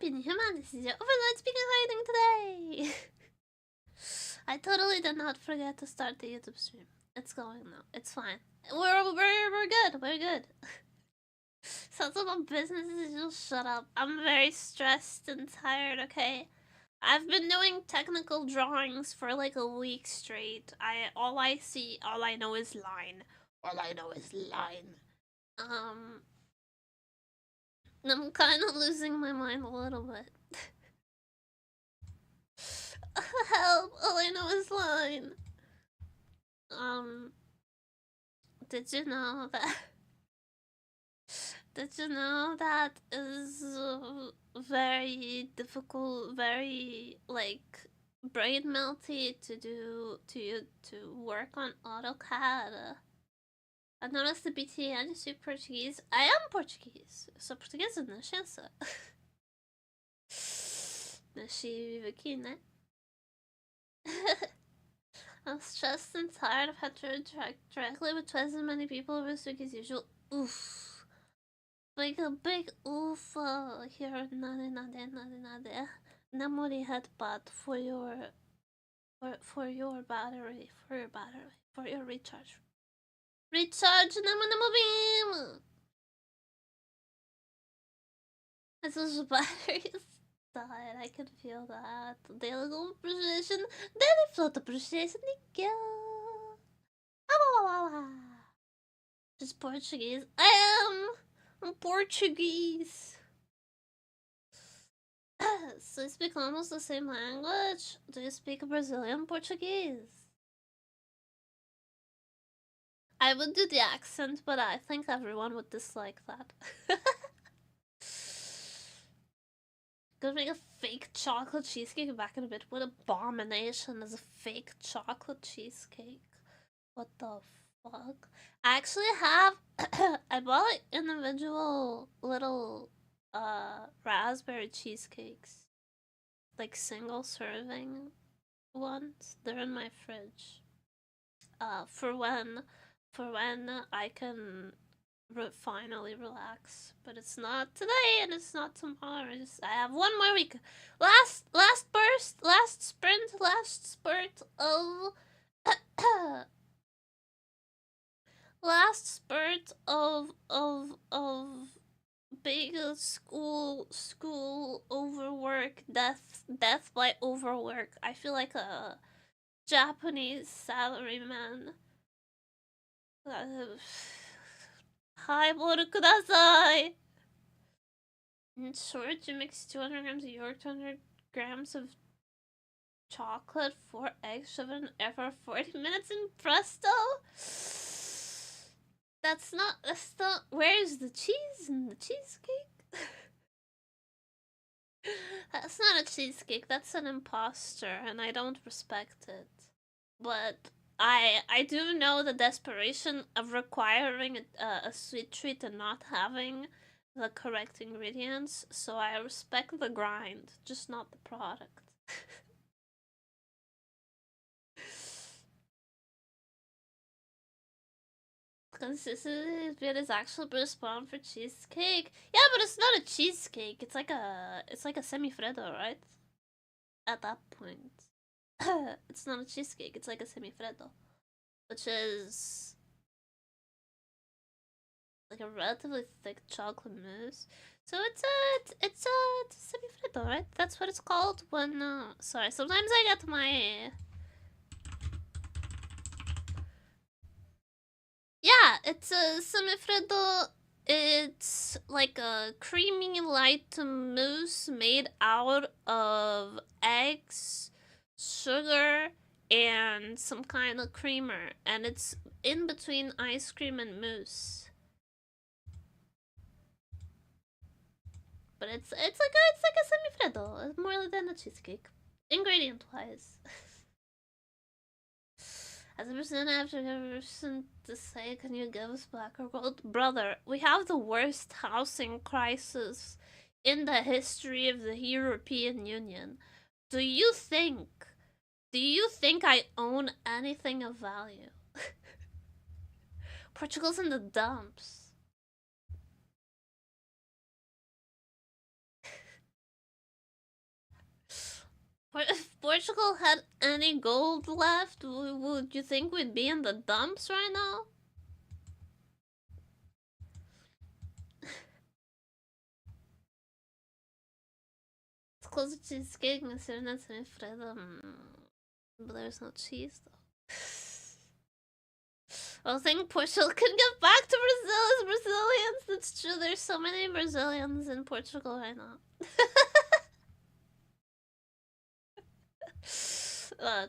champion human. This is your overlord speaking. How are you doing today? I totally did not forget to start the YouTube stream. It's going now. It's fine. We're good. We're good. Sounds like my business is just shut up. I'm very stressed and tired. Okay. I've been doing technical drawings for like a week straight. All I know is line. All I know is line. I'm kind of losing my mind a little bit. Help! All I know is line. Did you know that? Did you know that is very difficult, very like brain melty to work on AutoCAD? I noticed the BT and you speak Portuguese. I am Portuguese. Sou portuguesa de nascença. Nasci e vivo aqui, né? I'm stressed and tired. I've had to interact directly with twice as many people this week as usual. Oof. Big oof here. Nade. Nemuri headbutt for your battery. For your recharge. Recharge Nemo beam! As those batteries died, I can feel that. Daily goal appreciation. Daily float appreciation. Thank you. Just Portuguese. I'm Portuguese. So you speak almost the same language? Do you speak Brazilian Portuguese? I would do the accent, but I think everyone would dislike that. Gonna make a fake chocolate cheesecake back in a bit. What abomination is a fake chocolate cheesecake? What the fuck? I actually have I bought like individual little raspberry cheesecakes. Like single serving ones. They're in my fridge. For when I can finally relax, but it's not today and it's not tomorrow. I have one more week. Last spurt of last spurt of big school overwork, death by overwork. I feel like a Japanese salaryman. Hi, boru kudasai! In short, you mix 200 grams of yogurt, 200 grams of chocolate, 4 eggs, shove it in air for 40 minutes in presto? That's not, where's the cheese in the cheesecake? That's not a cheesecake, that's an imposter, and I don't respect it. But I do know the desperation of requiring a sweet treat and not having the correct ingredients, so I respect the grind, just not the product. Consistency is actually British spawn for cheesecake. Yeah, but it's not a cheesecake. It's like a semifreddo, right? At that point. It's not a cheesecake, it's like a semifreddo, which is like a relatively thick chocolate mousse. So it's a semifreddo, right? That's what it's called when sorry, sometimes I get my yeah, it's a semifreddo. It's like a creamy light mousse made out of eggs, sugar, and some kind of creamer, and it's in between ice cream and mousse. But it's like a semifreddo. It's more than a cheesecake, ingredient wise. As a person after a person to say, can you give us black or gold? Brother, we have the worst housing crisis in the history of the European Union. Do you think I own anything of value? Portugal's in the dumps. If Portugal had any gold left, would you think we'd be in the dumps right now? It's close to cheesecake and but there's no cheese though. I think Portugal can get back to Brazil as Brazilians. That's true. There's so many Brazilians in Portugal right now.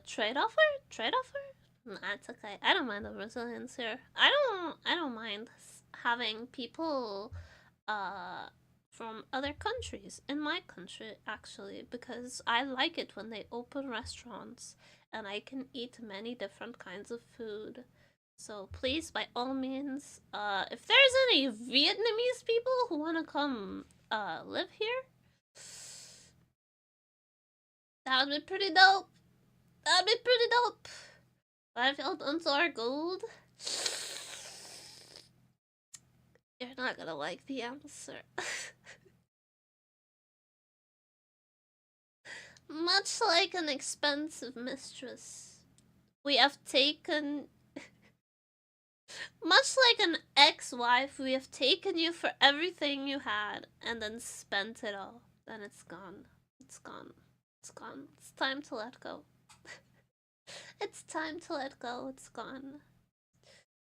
Trade offer? Trade offer? Nah, it's okay. I don't mind the Brazilians here. I don't mind having people from other countries in my country actually, because I like it when they open restaurants and I can eat many different kinds of food. So please, by all means, if there's any Vietnamese people who want to come live here, that would be pretty dope. That'd be pretty dope. Battlefield Unsolar Gold. You're not gonna like the answer. Much like an expensive mistress, we have taken... Much like an ex-wife, we have taken you for everything you had and then spent it all. Then it's gone. It's gone. It's gone. It's time to let go. It's time to let go. It's gone.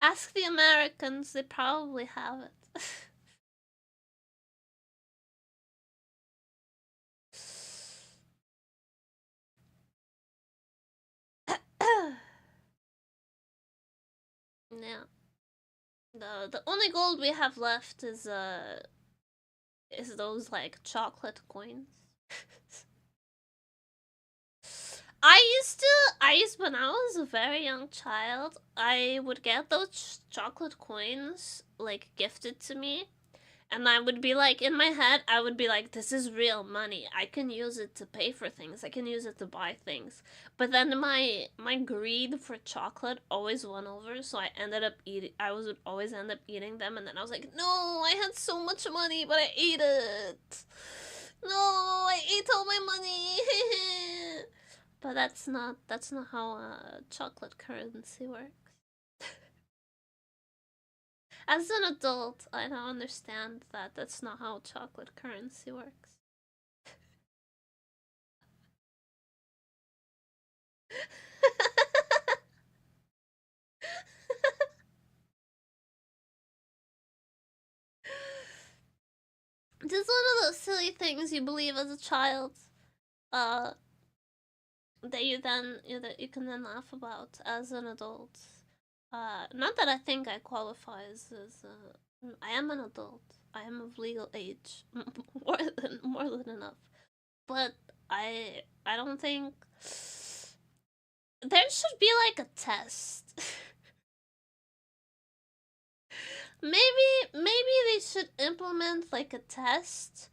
Ask the Americans. They probably have it. Yeah. The only gold we have left is those like chocolate coins. I used when I was a very young child, I would get those chocolate coins like gifted to me, and I would be like, in my head, I would be like, this is real money. I can use it to pay for things. I can use it to buy things. But then my greed for chocolate always won over, so I would always end up eating them, and then I was like, no, I had so much money, but I ate it. No, I ate all my money. But that's not how chocolate currency works. As an adult, I now understand that that's not how chocolate currency works. Just one of those silly things you believe as a child, that you can then laugh about as an adult. Not that I think I qualify as I am an adult. I am of legal age, more than enough. But I don't think there should be like a test. maybe they should implement like a test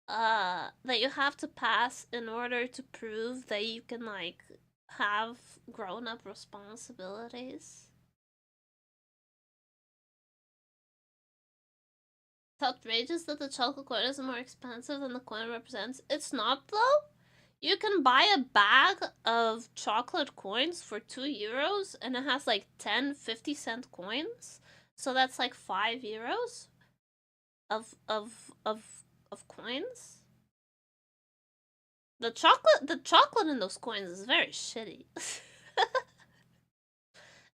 that you have to pass in order to prove that you can like have grown-up responsibilities. It's outrageous that the chocolate coin is more expensive than the coin represents. It's not though. You can buy a bag of chocolate coins for €2 and it has like 10 50-cent coins. So that's like €5 of coins. The chocolate in those coins is very shitty. It's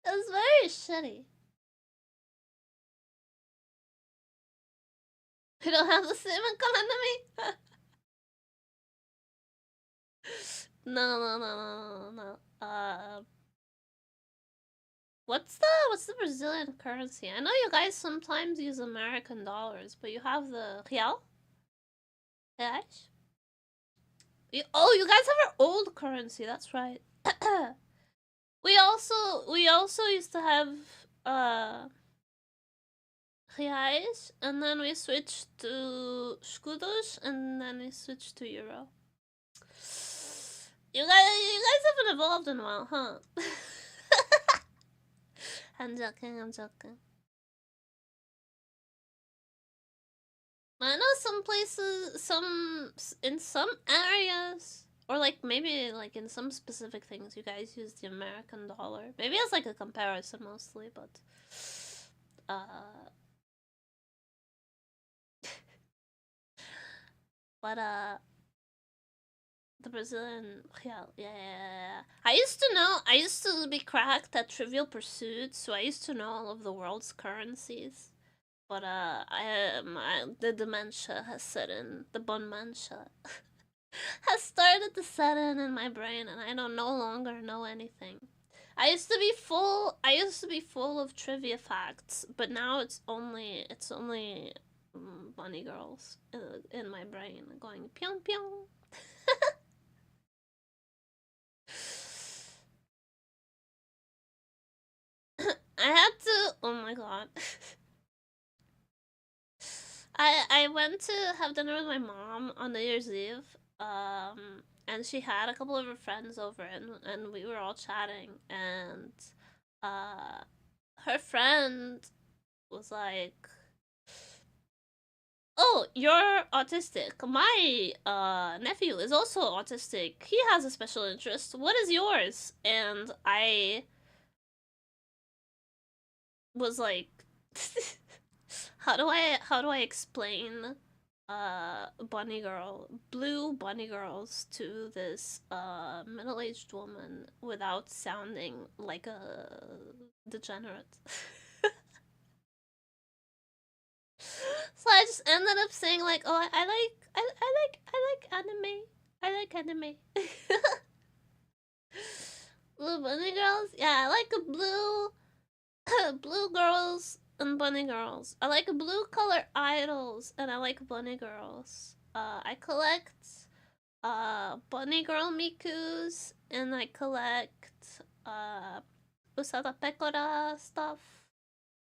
very shitty. We don't have the same economy. No. What's the Brazilian currency? I know you guys sometimes use American dollars, but you have the real? Reais? Oh, you guys have our old currency. That's right. we also used to have reais, and then we switched to escudos, and then we switched to euro. You guys haven't evolved in a while, huh? I'm joking. I know some places, in some areas, Or like maybe like in some specific things you guys use the American dollar. Maybe as like a comparison mostly, but but the Brazilian yeah. I used to be cracked at Trivial Pursuit, so I used to know all of the world's currencies. But the dementia has set in, the bunmantia has started to set in my brain, and I don't no longer know anything. I used to be full of trivia facts, but now it's only bunny girls in my brain going pyong pyong. I had to. Oh my god. I went to have dinner with my mom on New Year's Eve. And she had a couple of her friends over, and we were all chatting, and her friend was like, "Oh, you're autistic. My nephew is also autistic. He has a special interest. What is yours?" And I was like, how do I explain blue bunny girls to this middle-aged woman without sounding like a degenerate? So I just ended up saying like, "Oh, I like anime. I like anime." Blue bunny girls? Yeah, I like a blue girls and bunny girls. I like blue color idols, and I like bunny girls. I collect bunny girl mikus, and I collect Usada Pekora stuff,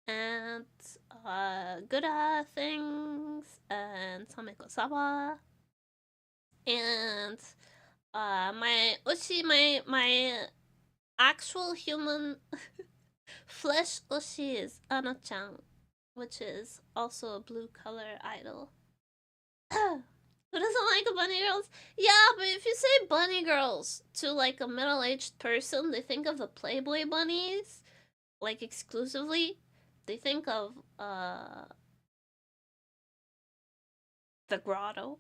and Gura things, and Sameko Saba, and my Ushi, my actual human flesh Ushi is Ana-chan, which is also a blue color idol. Who doesn't like bunny girls? Yeah, but if you say bunny girls to like a middle-aged person, they think of the Playboy bunnies, like exclusively. They think of the grotto.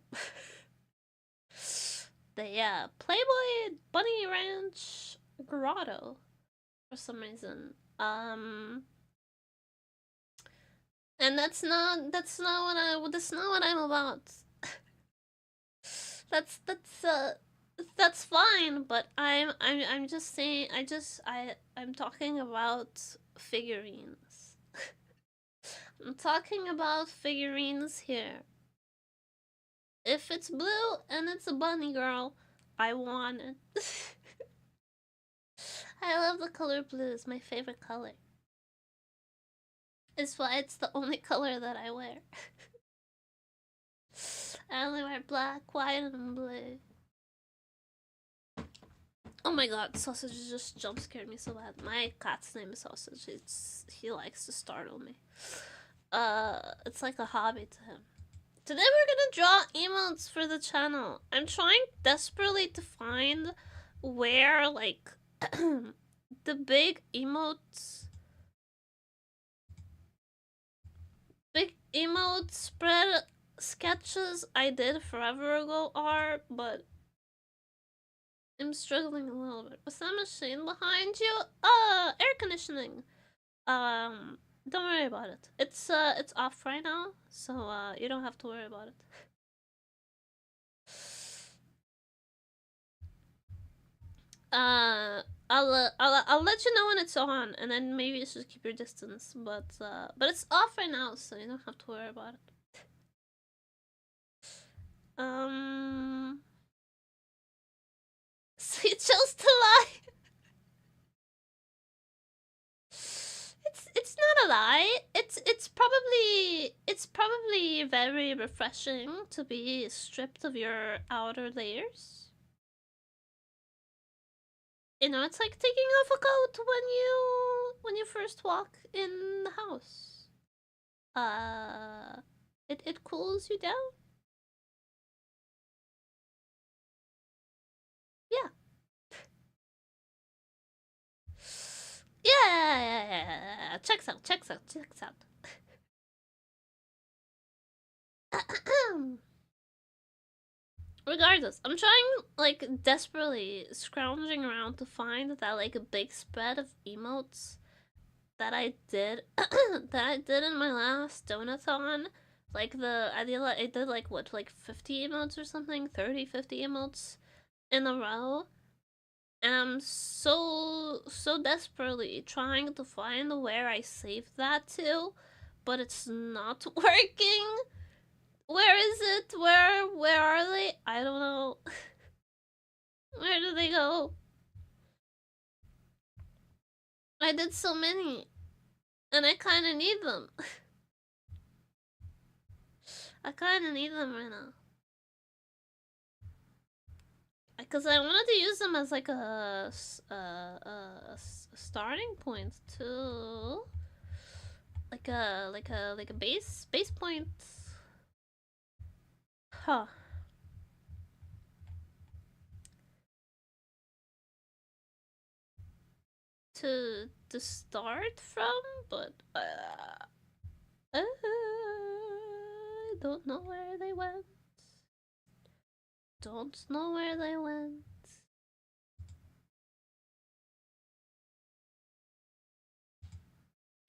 The Playboy Bunny Ranch grotto for some reason. And that's not what I'm about. That's fine, but I'm just saying I'm talking about figurines. I'm talking about figurines here. If it's blue and it's a bunny girl, I want it. I love the color blue. It's my favorite color. It's why it's the only color that I wear. I only wear black, white, and blue. Oh my god, Sausage just jump scared me so bad. My cat's name is Sausage. He likes to startle me. It's like a hobby to him. Today we're gonna draw emotes for the channel. I'm trying desperately to find where, like, the big emote spread sketches I did forever ago are, but I'm struggling a little bit. Was that machine behind you? Air conditioning. Don't worry about it. It's off right now, so you don't have to worry about it. I'll let you know when it's on, and then maybe you should keep your distance. But it's off right now, so you don't have to worry about it. So you chose to lie. It's not a lie. It's probably very refreshing to be stripped of your outer layers. You know, it's like taking off a coat when you first walk in the house. It cools you down. yeah. Checks out. Regardless, I'm trying, like, desperately scrounging around to find that, like, a big spread of emotes that I did in my last donathon. Like, I did like, what, like 50 emotes or something? 30, 50 emotes in a row. And I'm so desperately trying to find where I saved that to, but it's not working. Where is it? Where are they? I don't know. Where do they go? I did so many, and I kind of need them. I kind of need them right now. Because I wanted to use them as like a starting point too. Like a base point. Huh. To start from, but I don't know where they went. Don't know where they went.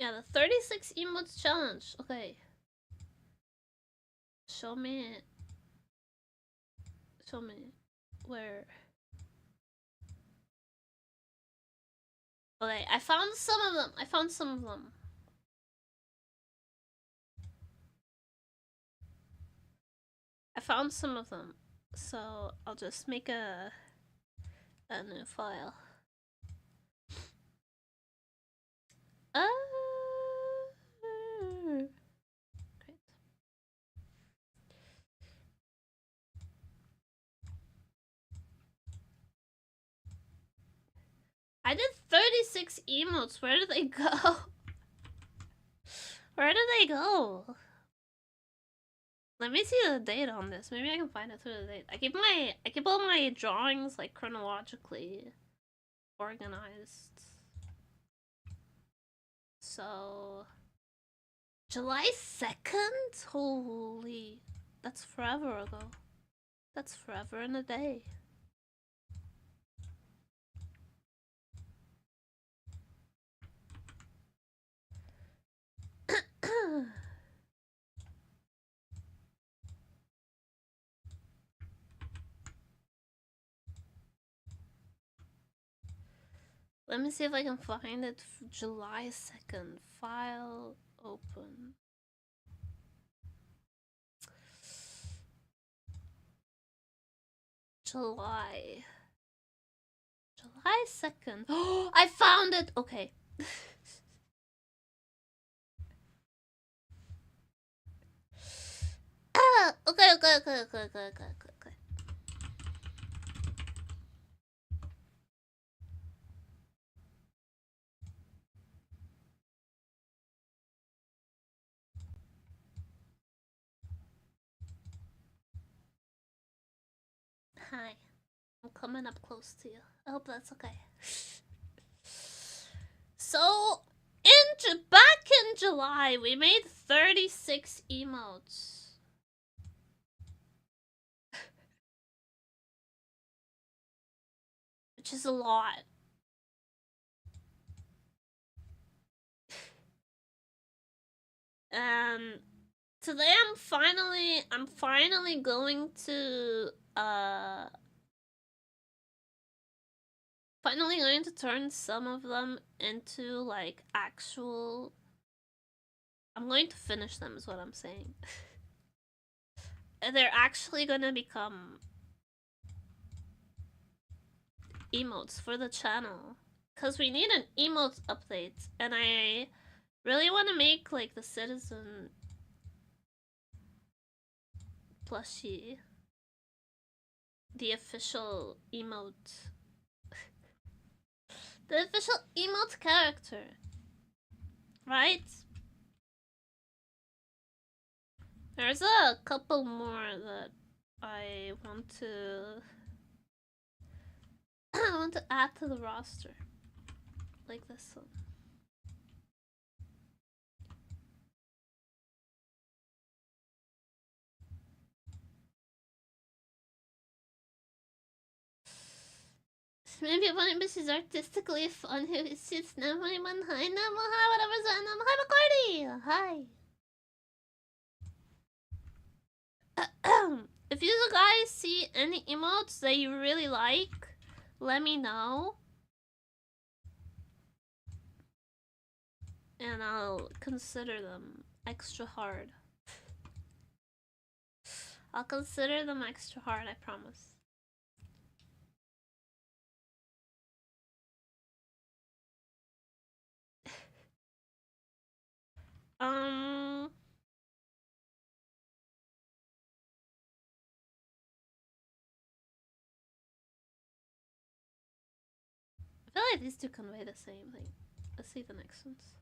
Yeah, the 36 emotes challenge. Okay. Show me where. Okay, I found some of them. I found some of them. So I'll just make a new file. Great. I did 36 emotes. Where did they go? Where did they go? Let me see the date on this. Maybe I can find it through the date. I keep all my drawings like chronologically organized. So July 2nd? Holy, that's forever ago. That's forever in a day. Let me see if I can find it. July 2nd. File open. July 2nd. Oh, I found it! Okay. Okay. Hi. I'm coming up close to you. I hope that's okay. So, back in July, we made 36 emotes. Which is a lot. Today I'm finally going to turn some of them into like actual. I'm going to finish them is what I'm saying. They're actually gonna become emotes for the channel. Cause we need an emote update, and I really want to make like the citizen plushie the official emote. The official emote character. Right? There's a couple more that I want to add to the roster. Like this one. Maybe one but she's artistically fun. Who sits nemuri man hi namo hi whatever's on namo hi Bacardi. Hi. If you guys see any emotes that you really like, let me know. And I'll consider them extra hard. I'll consider them extra hard, I promise. I feel like these two convey the same thing. Let's see the next ones.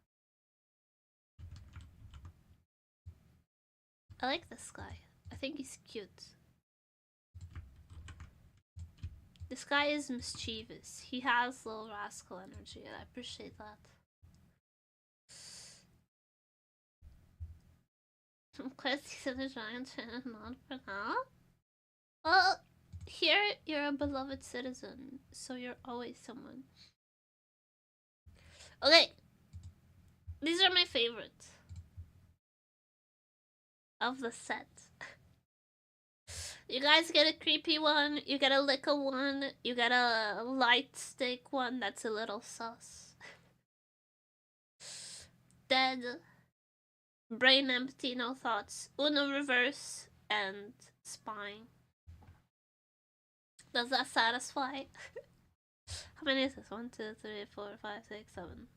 I like this guy. I think he's cute. This guy is mischievous. He has little rascal energy, and I appreciate that. Questies in a giant fan, not for now. Well, here you're a beloved citizen, so you're always someone. Okay, these are my favorites of the set. You guys get a creepy one, you get a licker one, you get a light stick one that's a little sus. Dead, brain empty, no thoughts, Uno reverse, and spine. Does that satisfy? How many is this? 1, 2, 3, 4, 5, 6, 7.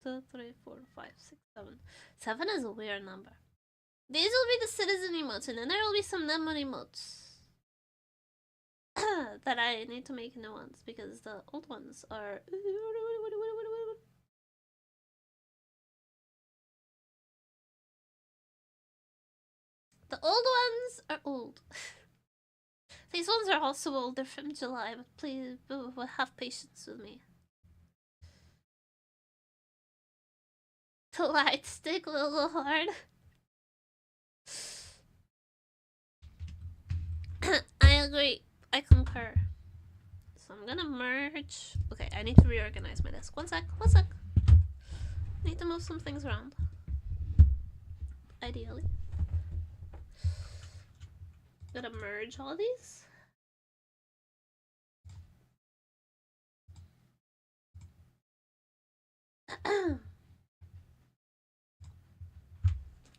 2, 3, 4, 5, 6, 7. 7 is a weird number. These will be the citizen emotes, and then there will be some nemuri emotes that I need to make new ones because the old ones are. The old ones are old. These ones are also old. They're from July, but please have patience with me. The light stick will go hard. I agree. I concur. So I'm gonna merge. Okay, I need to reorganize my desk. One sec. Need to move some things around. Ideally. Gotta merge all these.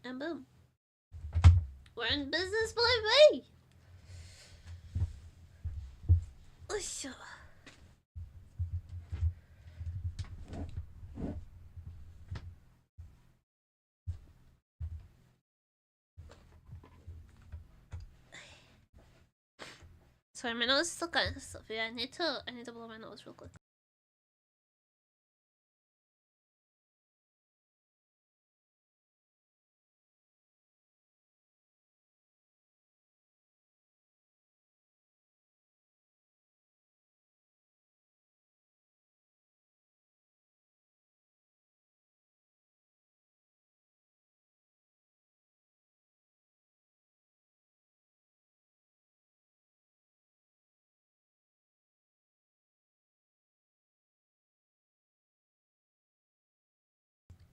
And boom. We're in business, baby! Oisho. Sorry, my nose is still kind of stuffy. I need to blow my nose real quick.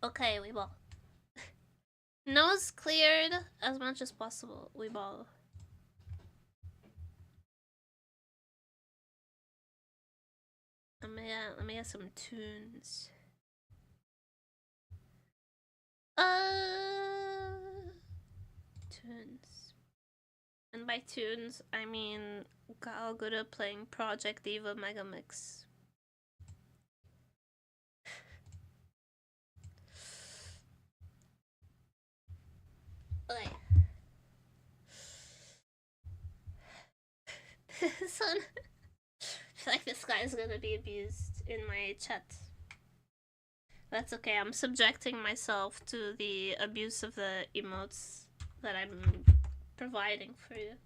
Okay, we ball. Nose cleared as much as possible. We ball. Let me get some tunes. Tunes. And by tunes, I mean Galgura playing Project Diva Megamix. Okay. This one. I feel like this guy is gonna be abused in my chat. That's okay, I'm subjecting myself to the abuse of the emotes that I'm providing for you.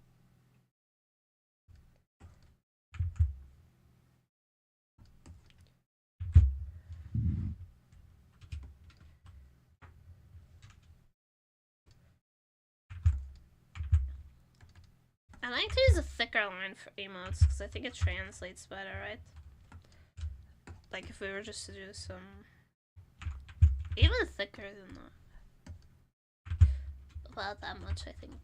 I like to use a thicker line for emotes because I think it translates better, right? Like if we were just to do some even thicker than that. About that much, I think.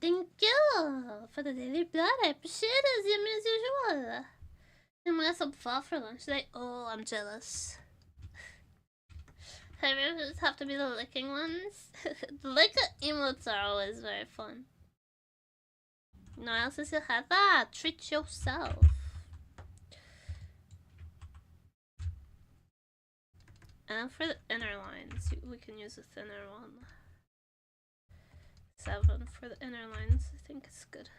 Thank you for the daily blood. I appreciate it, as usual. I'm gonna sub fall for lunch today. Oh, I'm jealous. Favorites have to be the licking ones. The lick emotes are always very fun. No one else has had that. Treat yourself. And for the inner lines, we can use a thinner one. 7 for the inner lines, I think it's good.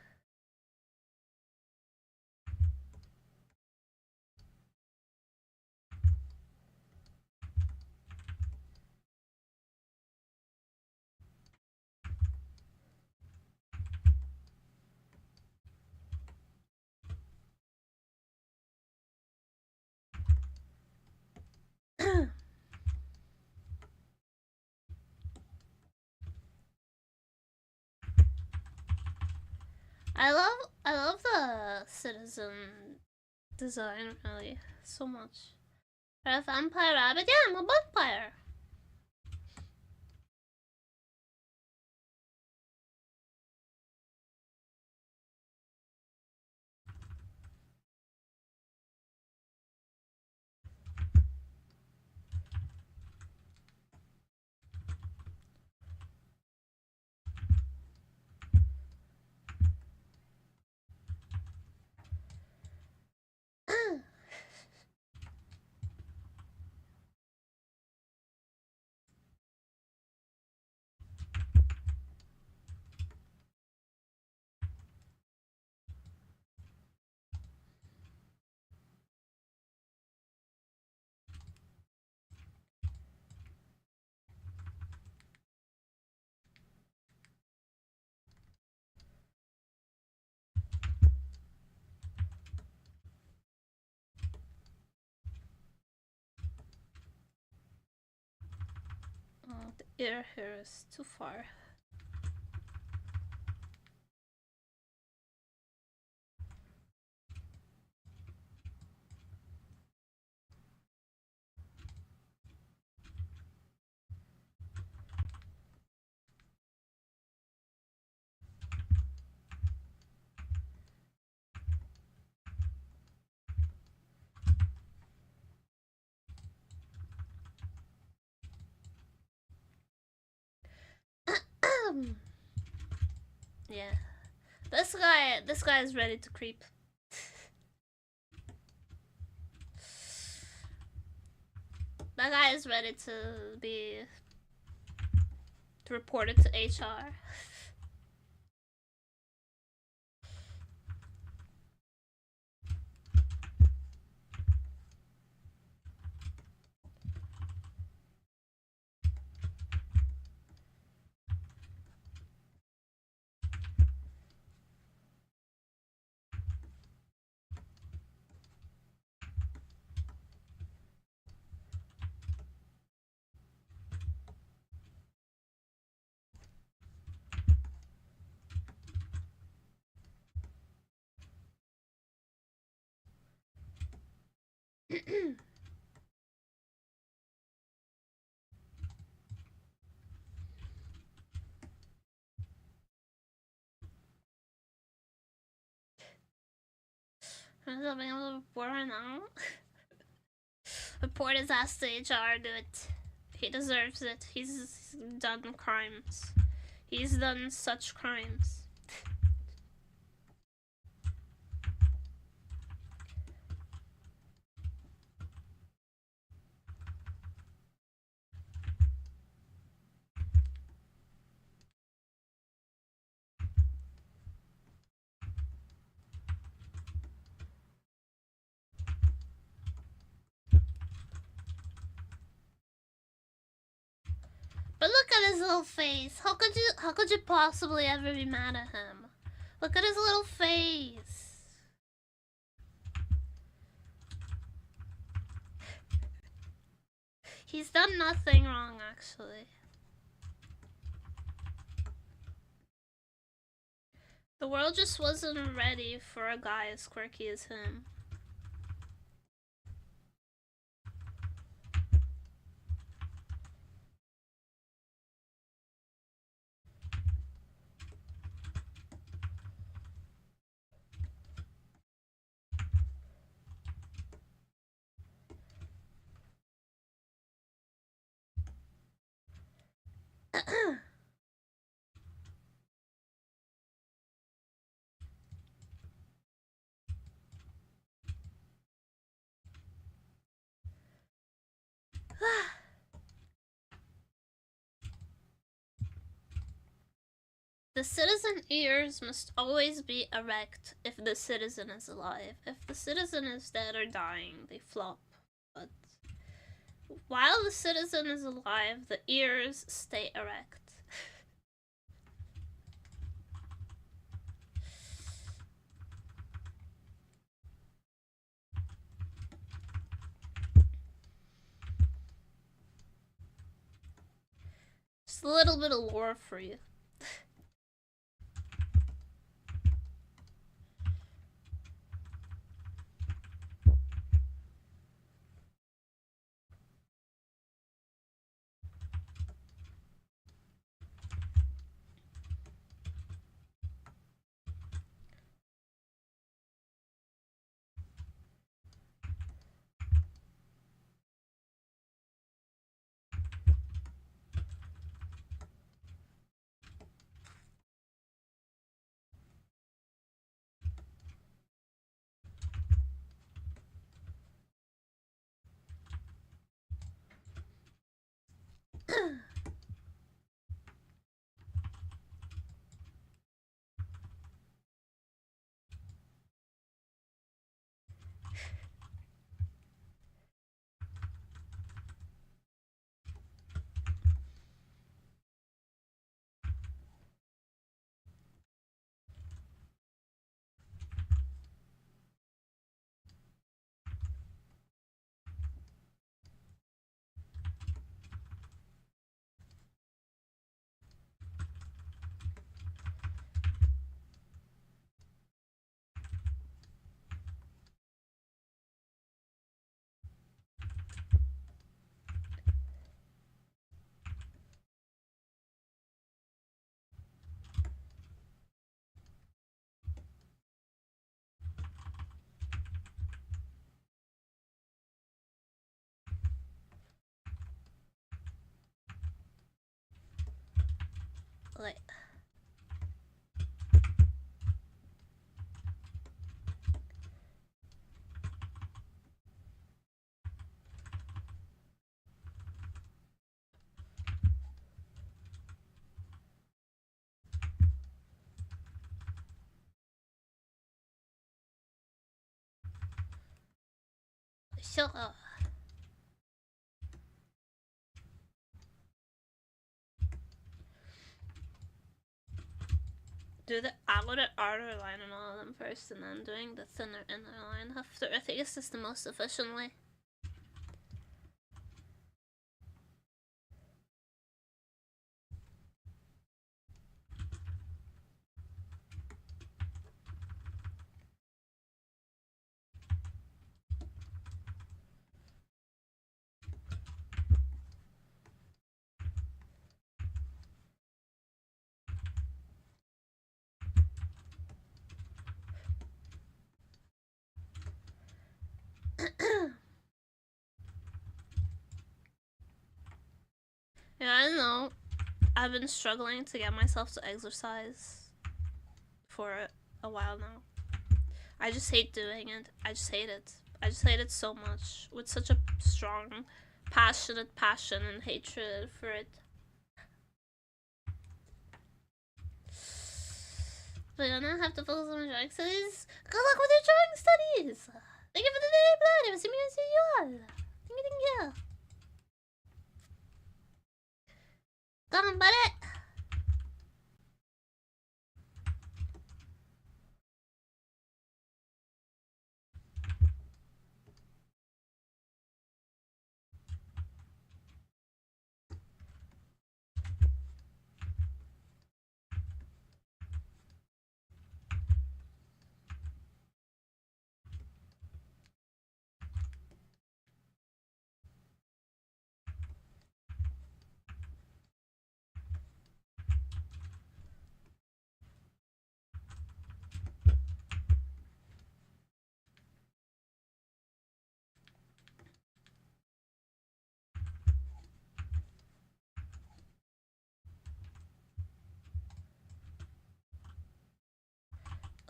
I love the citizen design really so much. A vampire rabbit? Yeah, I'm a bunpire. Oh, the ear here is too far. Yeah. This guy is ready to creep. That guy is ready to be reported to HR. I'm still being a little bored right now. Report his ass to HR, do it. He deserves it. He's done crimes. He's done such crimes. But look at his little face. How could you possibly ever be mad at him? Look at his little face. He's done nothing wrong, actually. The world just wasn't ready for a guy as quirky as him. The citizen ears must always be erect if the citizen is alive. If the citizen is dead or dying, they flop. But while the citizen is alive, the ears stay erect. Just a little bit of lore for you. Wait. Shut up. Do the outer line on all of them first and then doing the thinner inner line after. I think this is the most efficient way. Yeah, I know. I've been struggling to get myself to exercise for a while now. I just hate doing it. I just hate it. I just hate it so much. With such a strong, passionate passion and hatred for it. But I now have to focus on my drawing studies. Good luck with your drawing studies! Thank you for the daily blood. See me and see you all. Thank you. Come, buddy.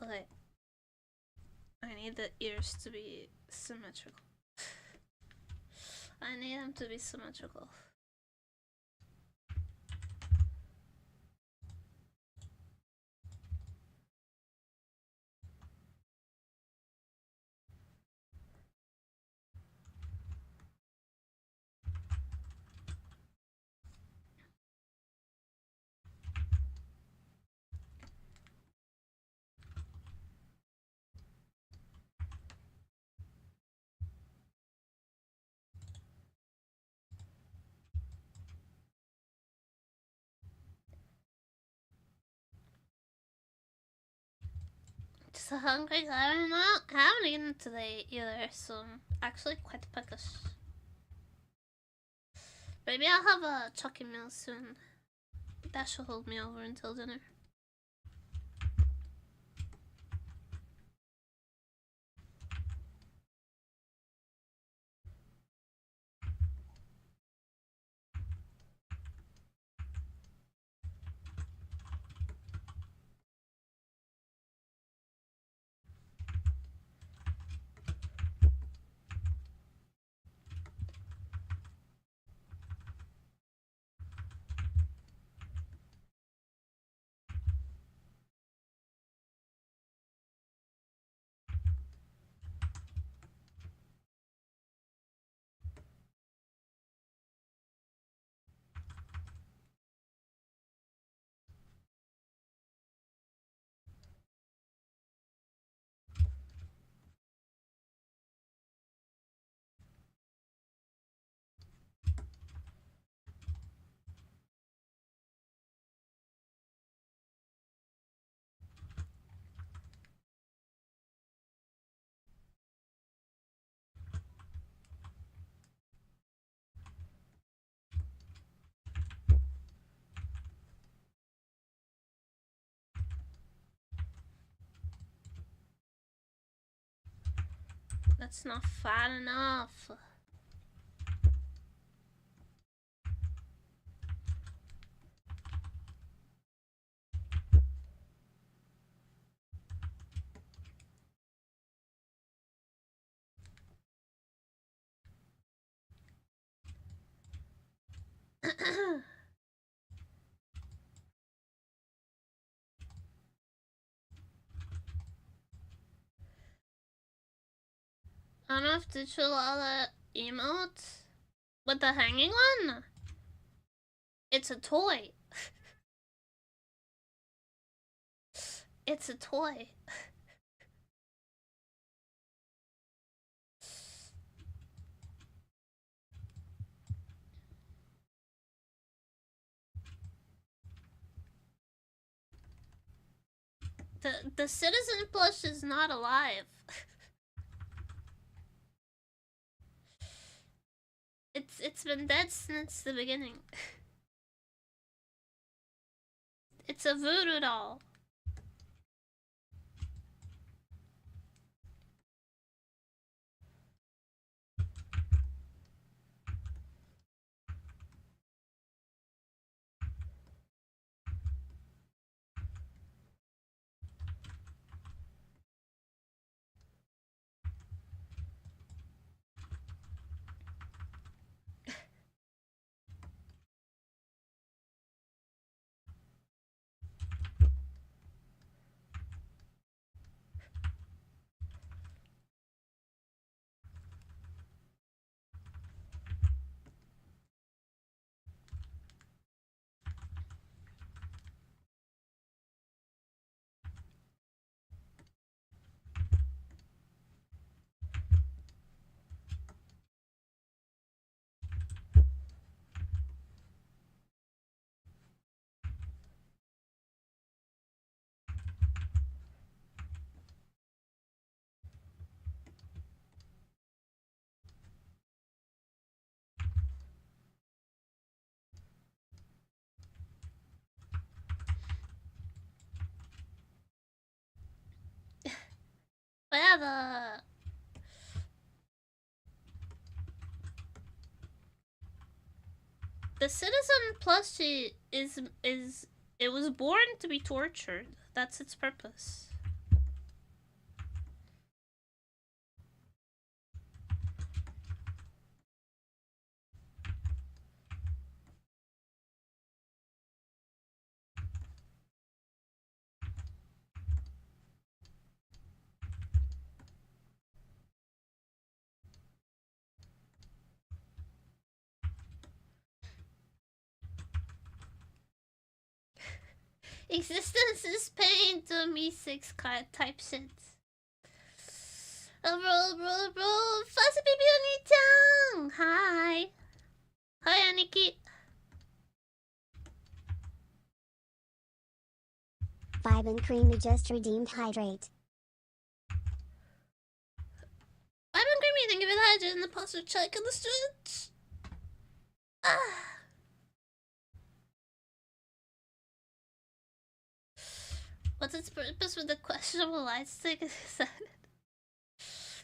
Okay. I need the ears to be symmetrical. I need them to be symmetrical. Just a hungry guy. I haven't eaten today either, so I'm actually quite peckish. Maybe I'll have a chucky meal soon. That should hold me over until dinner. That's not fat enough. I don't know if to chill all the emotes with the hanging one. It's a toy. It's a toy. The citizen plush is not alive. It's been dead since the beginning. It's a voodoo doll. yeah, the citizen plushie is it was born to be tortured. That's its purpose. Existence is pain to me, 6 type shit. Bro, Fuzzy baby Oni-chan! Hi! Hi, Aniki! Vibe and Creamy just redeemed Hydrate. Vibe and Creamy, thank you for the hydrate and the positive check on the streets! Ah! What's its purpose with the questionable light stick?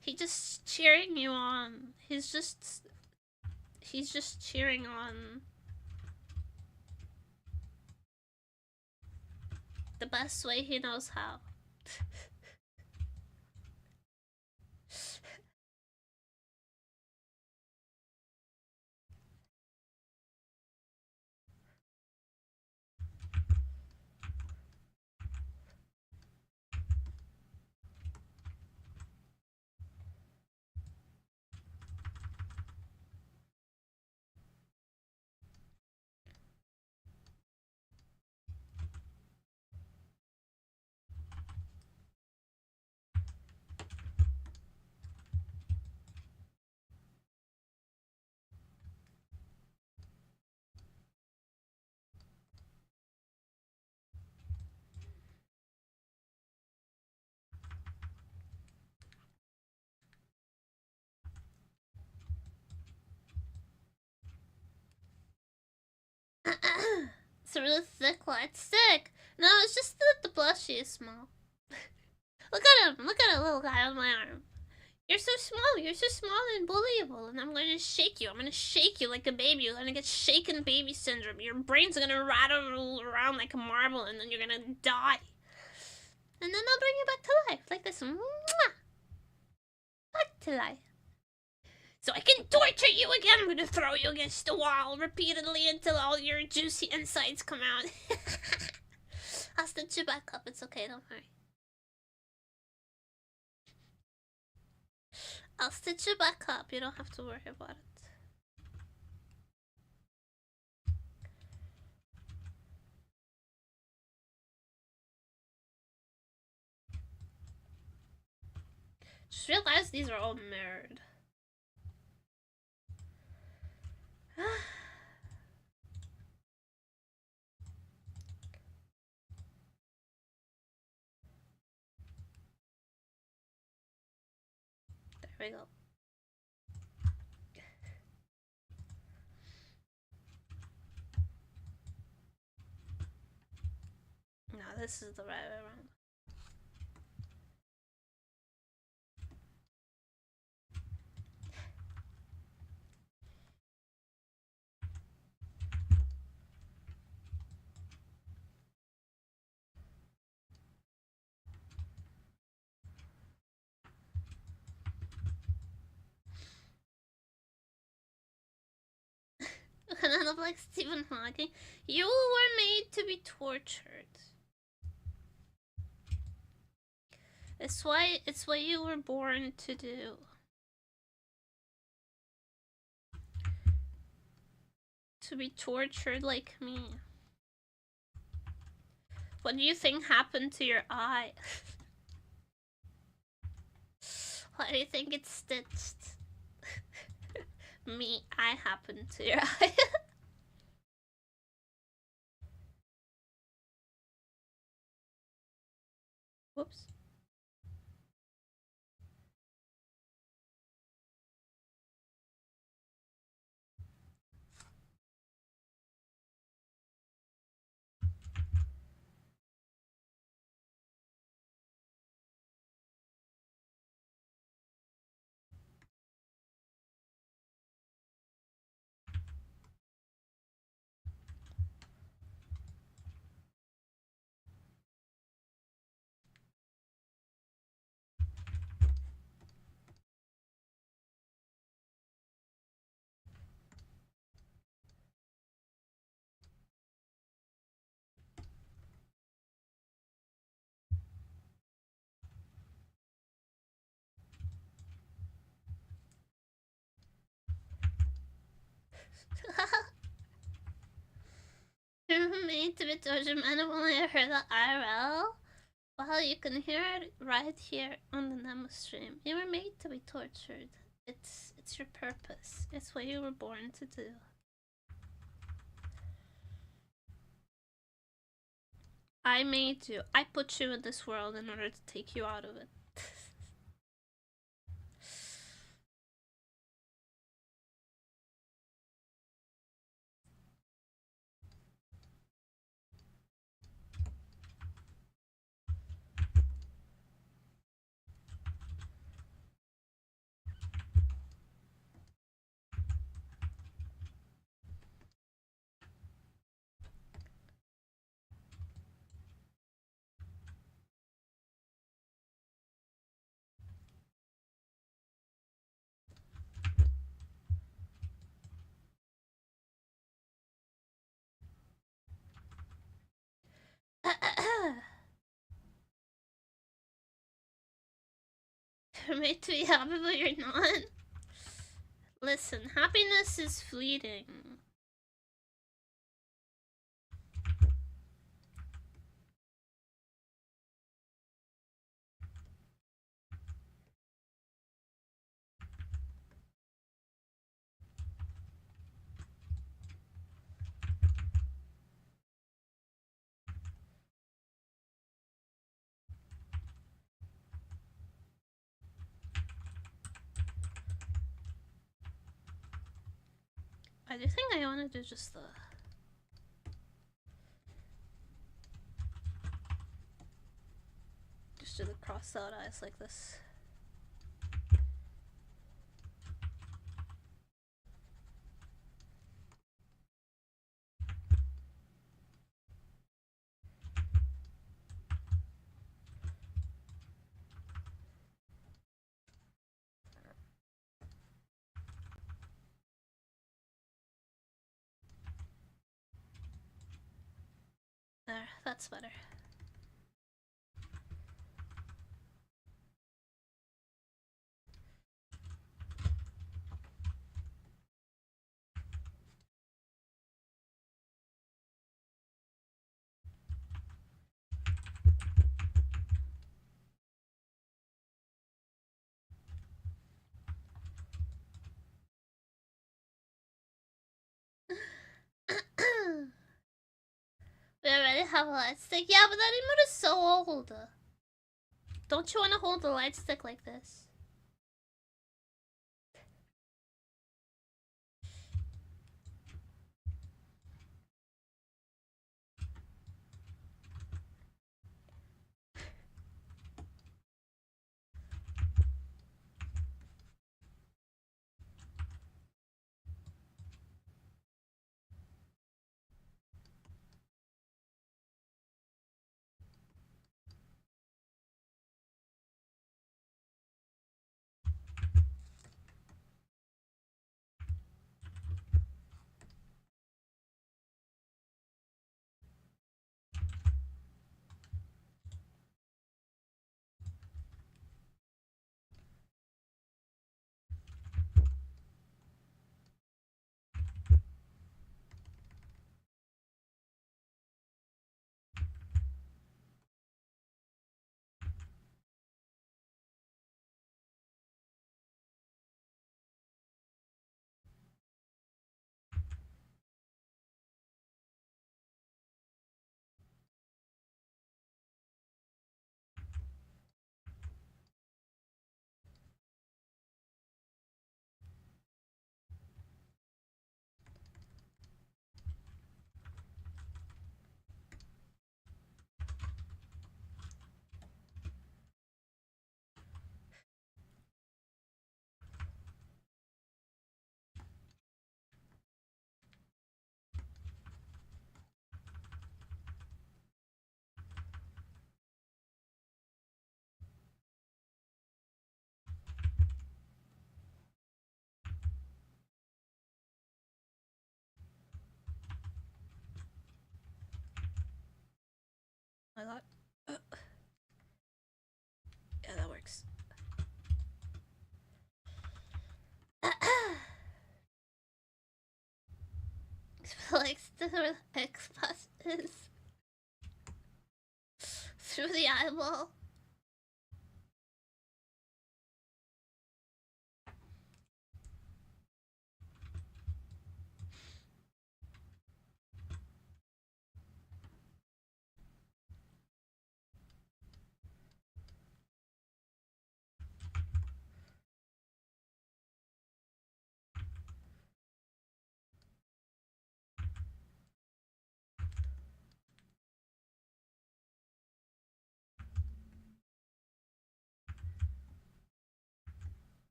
He's just cheering you on. He's just cheering on the best way he knows how. It's a really thick light stick. No, it's just that the blushie is small. Look at him. Look at that little guy on my arm. You're so small. You're so small and bullyable. And I'm going to shake you. I'm going to shake you like a baby. You're going to get shaken baby syndrome. Your brain's going to rattle around like a marble. And then you're going to die. And then I'll bring you back to life. Like this. Mwah! Back to life. So I can torture you again. I'm gonna throw you against the wall repeatedly until all your juicy insides come out. I'll stitch you back up. It's okay, don't worry. I'll stitch you back up. You don't have to worry about it. Just realized these are all mirrored. There we go. No, this is the right way around. Kind of like Stephen Hawking. You were made to be tortured. It's what you were born to do. To be tortured like me. What do you think happened to your eye? Why do you think it's stitched? Me, I happened to your eye. Whoops. You're made to be tortured, man. I've only heard the IRL. Well, you can hear it right here on the Nemo stream. You were made to be tortured. It's your purpose. It's what you were born to do. I made you. I put you in this world in order to take you out of it. You're made to be happy, but you're not. Listen, happiness is fleeting. I do think I want to do just the... Just do the crossed out eyes like this. There, that's better. We already have a light stick. Yeah, but that emote is so old. Don't you want to hold the light stick like this? My god. Yeah, that works. Like the Xbox. is through the eyeball.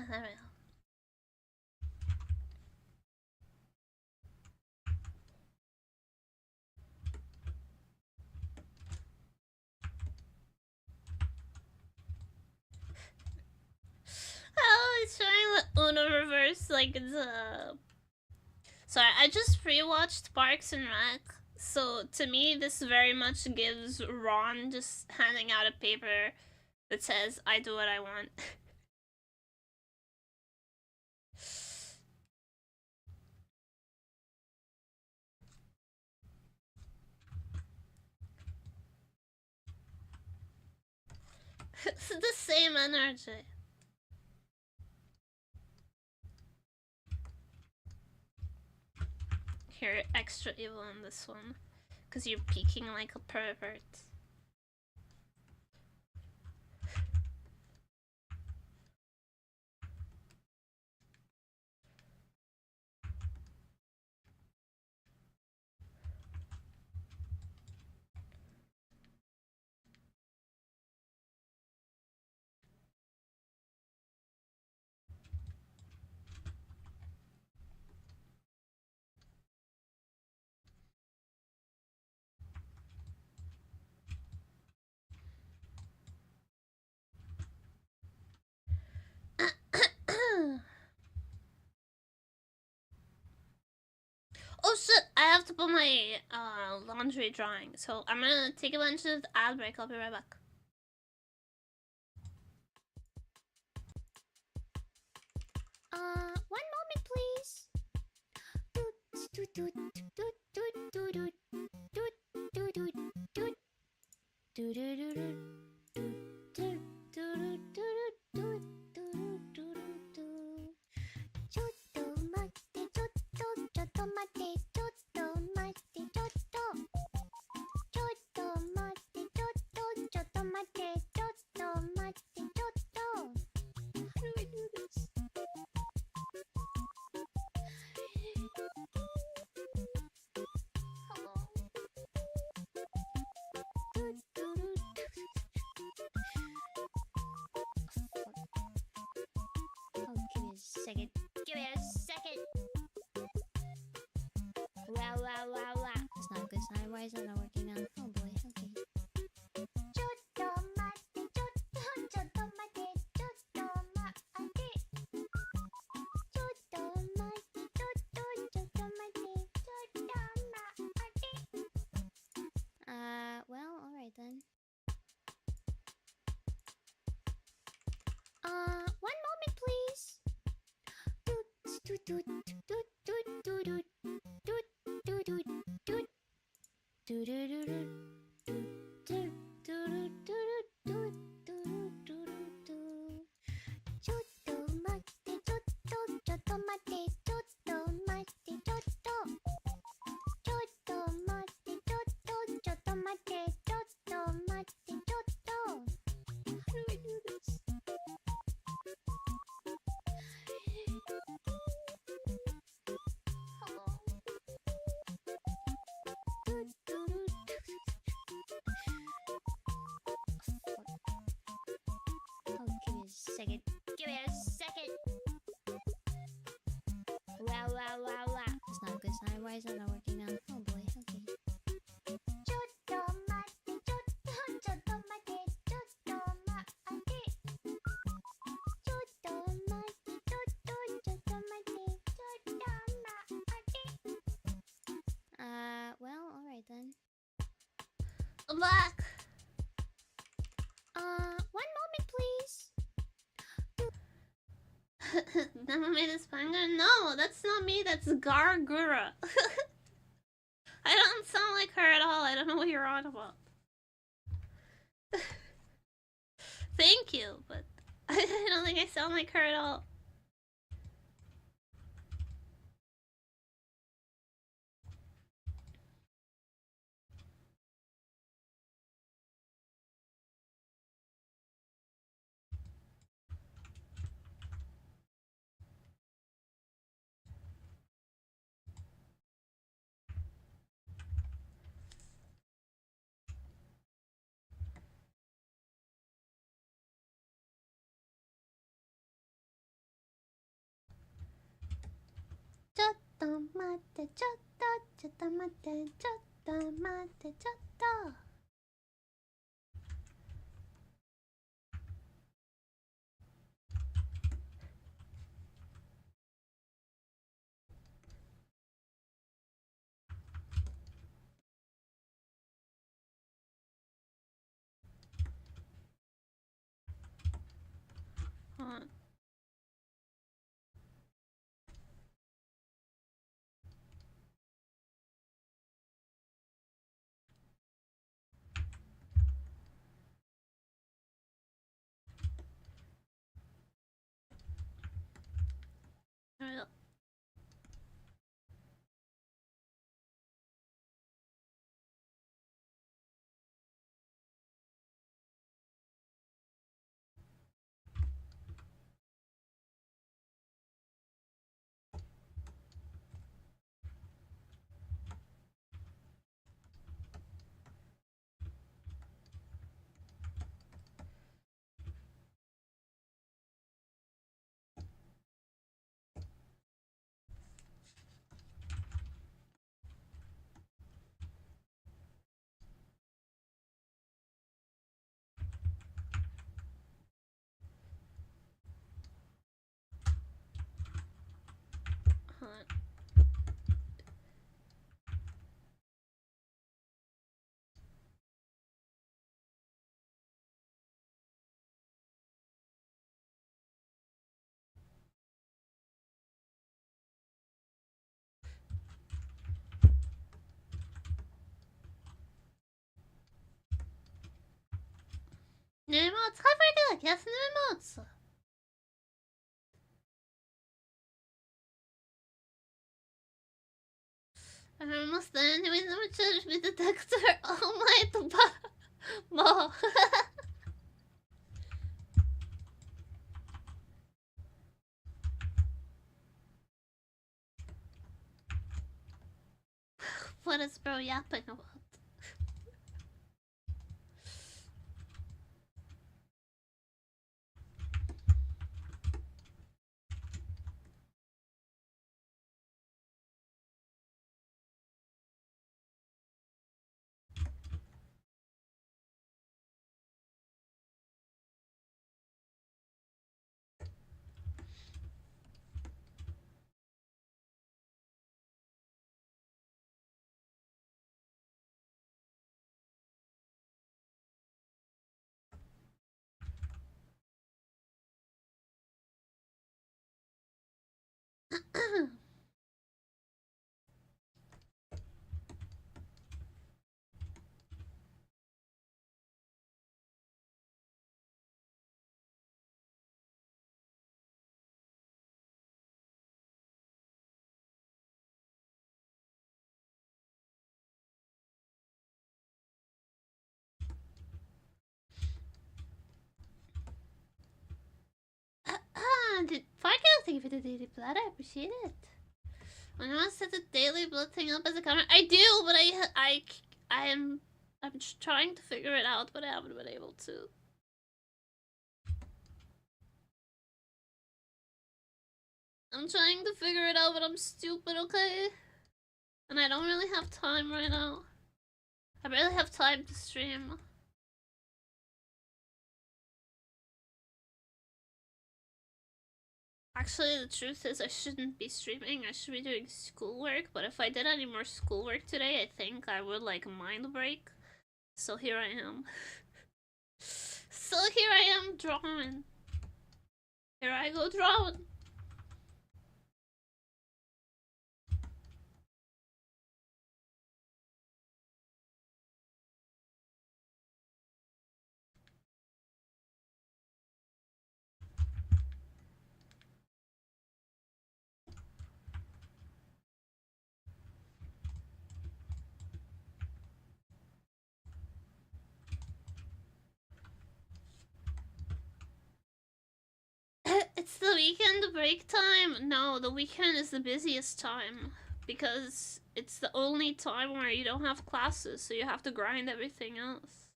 There we go. Oh, it's showing the Uno reverse like it's a... Sorry, I just rewatched Parks and Rec, so to me this very much gives Ron just handing out a paper that says, I do what I want. It's the same energy. You're extra evil in this one, because you're peeking like a pervert. Oh shit, I have to put my laundry drying, so I'm gonna take a bunch of ad break. I'll be right back. One moment, please. Second. Give me a second. Wow. It's not a good sign. Why is that not working now? Oh boy, okay. Well, alright then. One moment, please. Ryzen are working now. Oh boy, okay. Well, alright then. I'm back. One moment, please. Never made this banger? No, that's not me, that's Gargura. I don't sound like her at all. I don't know what you're on about. Thank you, but I don't think I sound like her at all. Emotes? How far do I guess emotes? I'm almost done. Anyways, I'm gonna judge with the doctor. Oh my, the mo. What is bro yapping about? Thank you for the daily blood. I appreciate it. I want to set the daily blood thing up as a comment. I do, but I'm trying to figure it out, but I haven't been able to. I'm trying to figure it out, but I'm stupid. Okay. And I don't really have time right now. I barely have time to stream. Actually, the truth is I shouldn't be streaming. I should be doing schoolwork. But if I did any more schoolwork today, I think I would like mind break. So here I am. So here I am drawing. Here I go drawing. It's the weekend break time? No, the weekend is the busiest time. Because it's the only time where you don't have classes, so you have to grind everything else.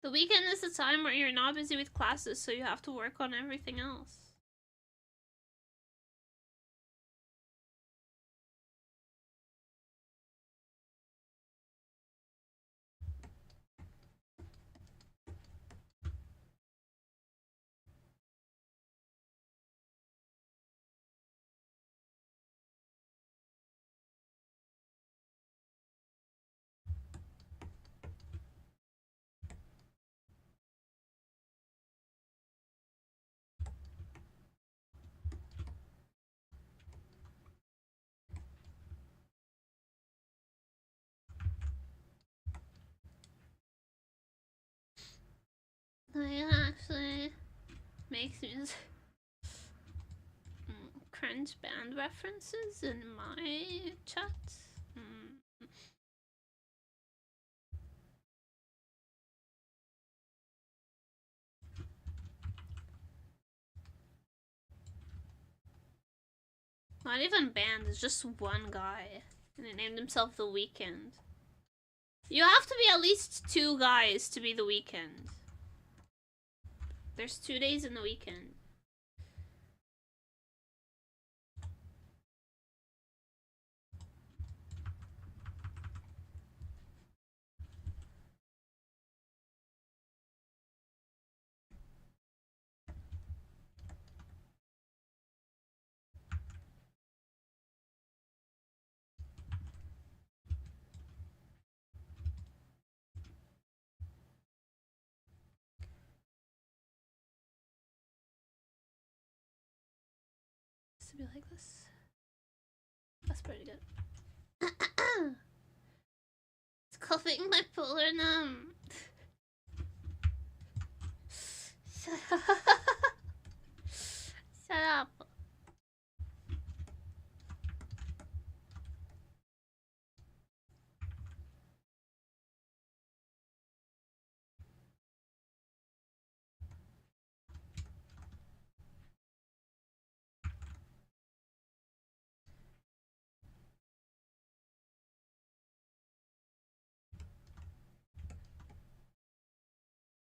The weekend is the time where you're not busy with classes, so you have to work on everything else. I actually makes music. Cringe band references in my chat. Not even band, it's just one guy. And he named himself The Weeknd. You have to be at least 2 guys to be The Weeknd. There's 2 days in the weekend. To be like this. That's pretty good. It's coughing my polar numb. Shut up. Shut up.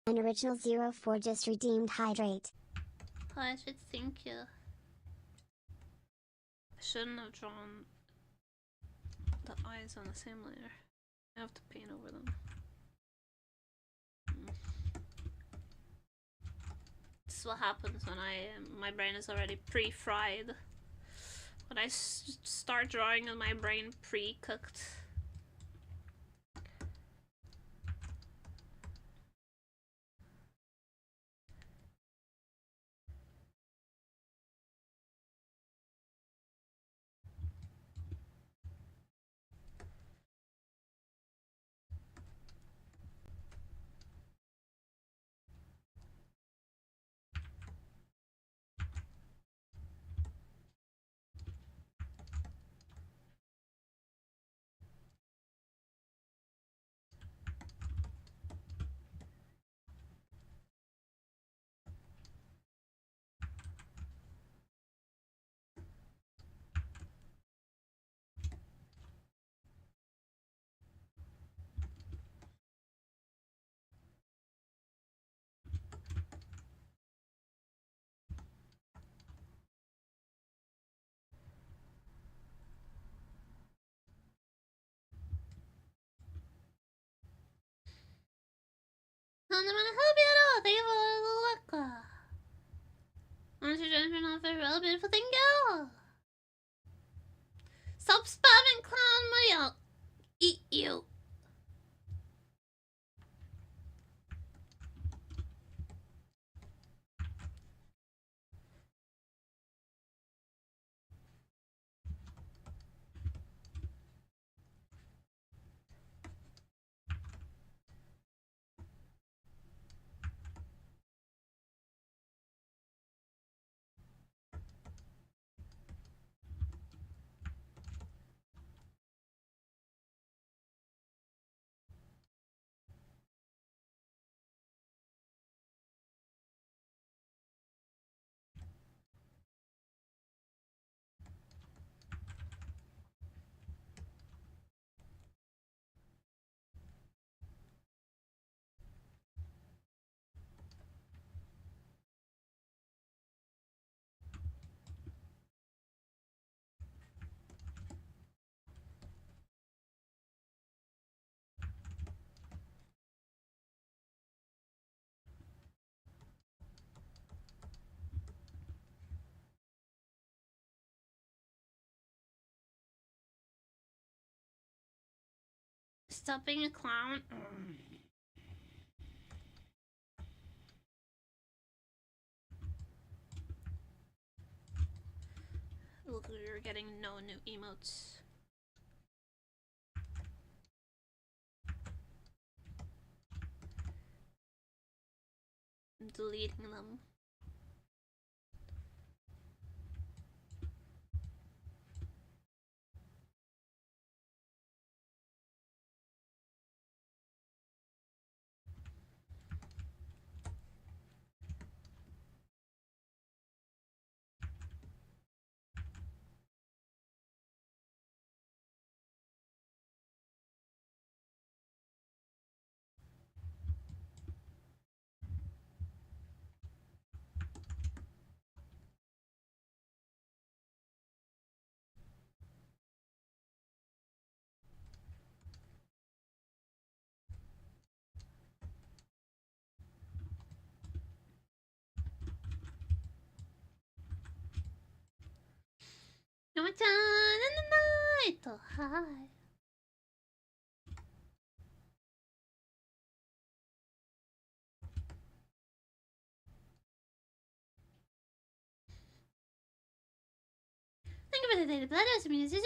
An original 04 just redeemed hydrate. Hydrate, thank you. I shouldn't have drawn the eyes on the same layer. I have to paint over them. This is what happens when my brain is already pre-fried. When I start drawing and my brain pre-cooked. I'm gonna help you at all. Thank you for the luck. Aren't you trying to not very well, beautiful? Thank you. Stop spamming clown money. I'll eat you. Stop being a clown. Look, we're getting no new emotes. I'm deleting them. Yama-chan in the night. Oh, hi. Thank you for the daily blood. As usual.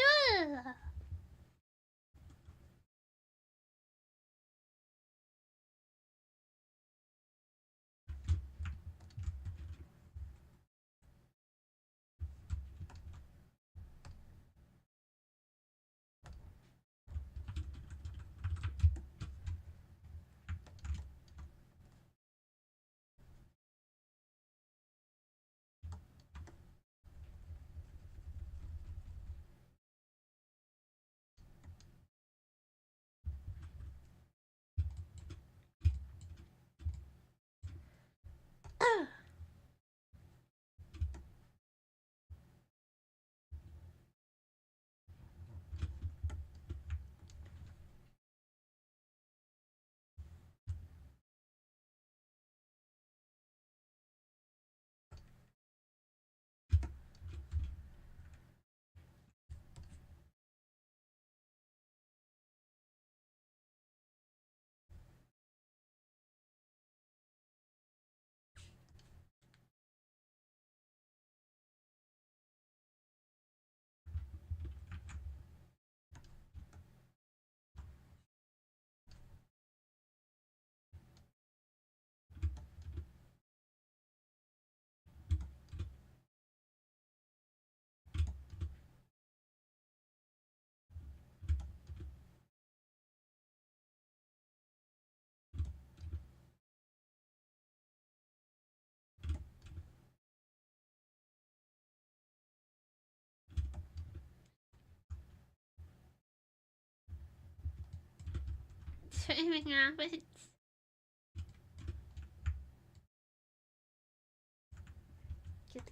Swimming rabbits.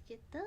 Get the.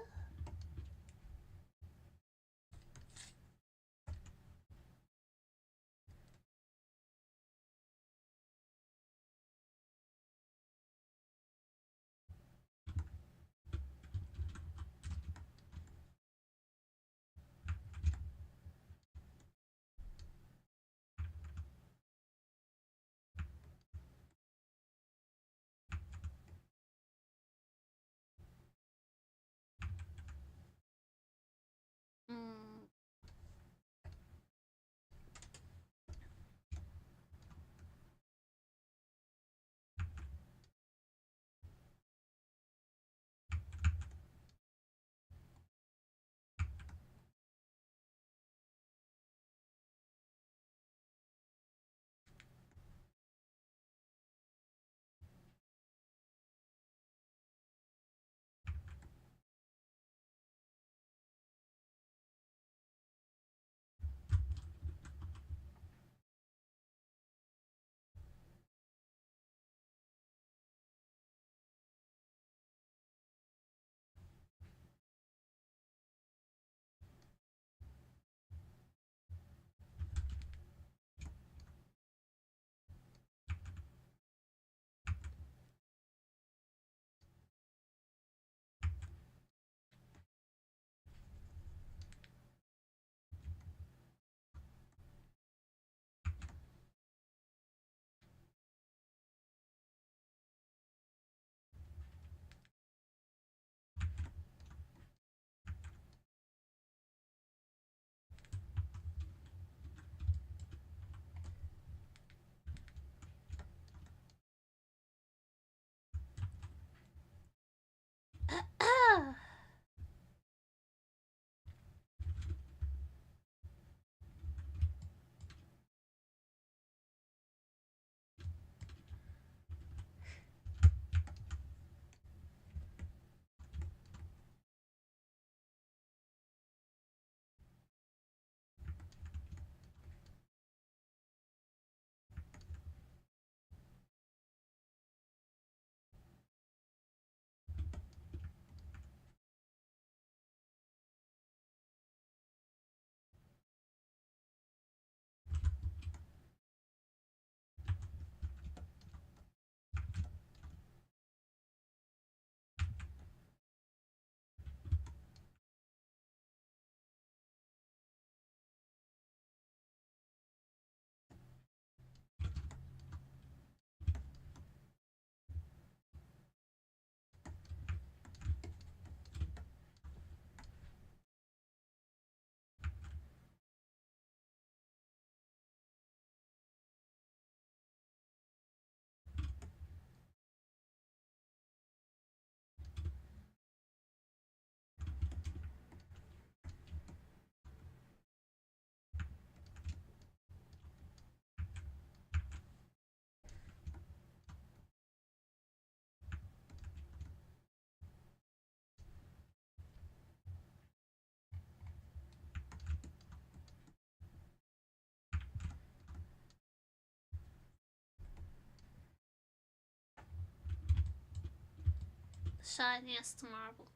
Shiniest marble.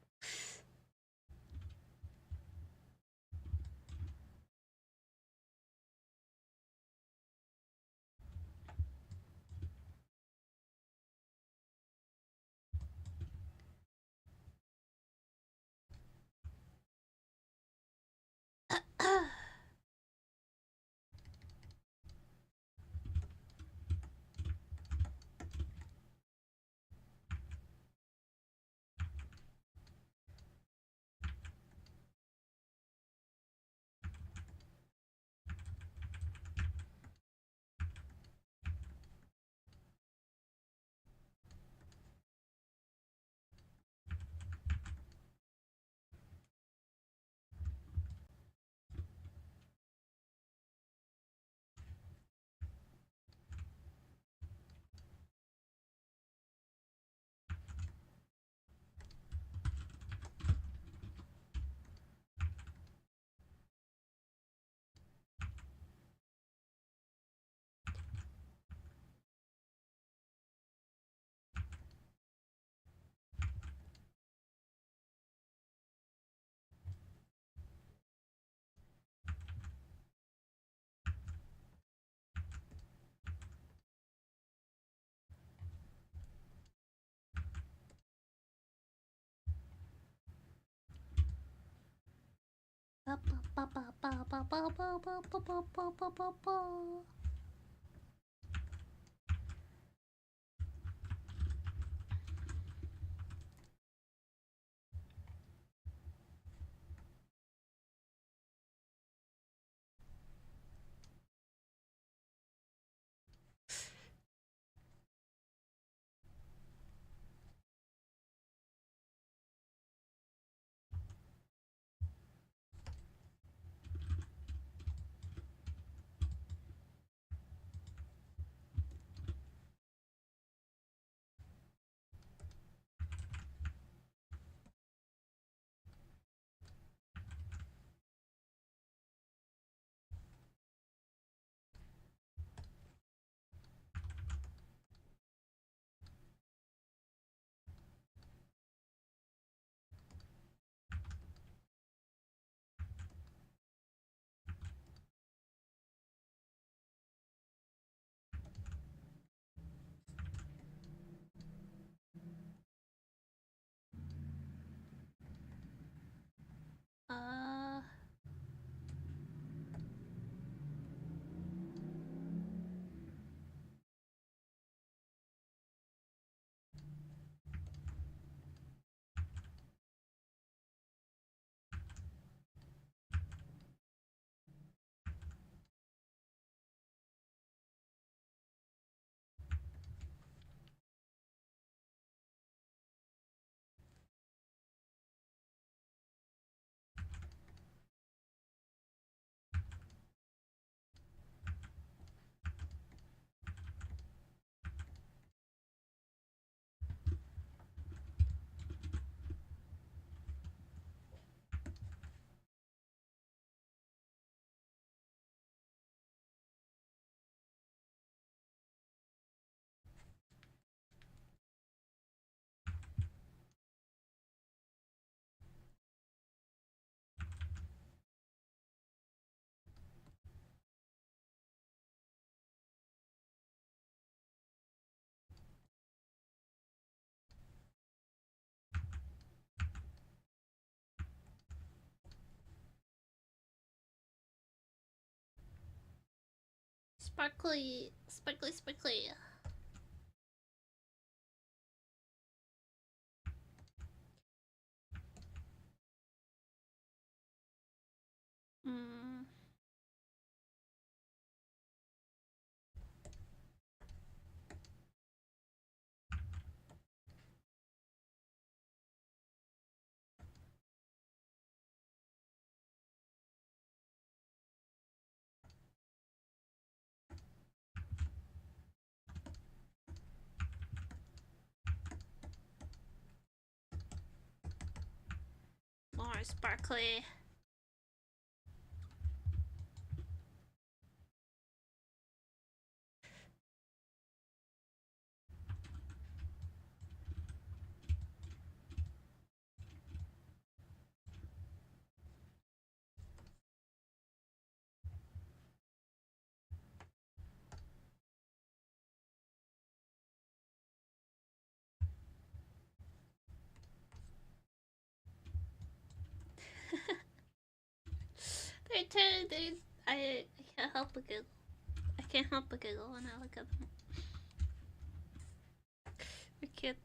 Sparkly, sparkly, sparkly. Mm. More sparkly. I can't help but giggle. I can't help but giggle when I look at them. They're cute.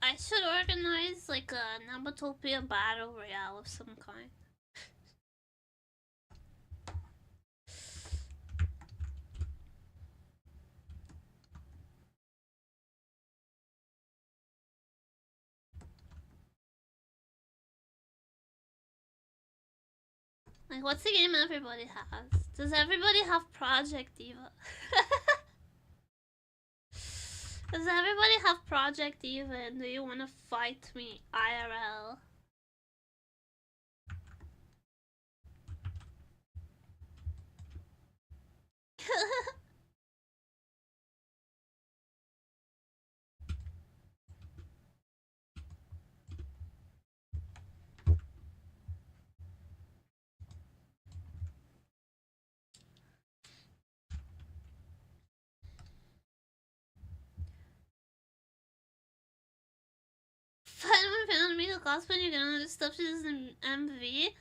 I should organize like a Namatopia battle royale of some kind. Like, what's the game everybody has? Does everybody have Project Eva? Does everybody have Project Eva and do you want to fight me IRL? Finally found me the cosplay you can only stuff is in MV.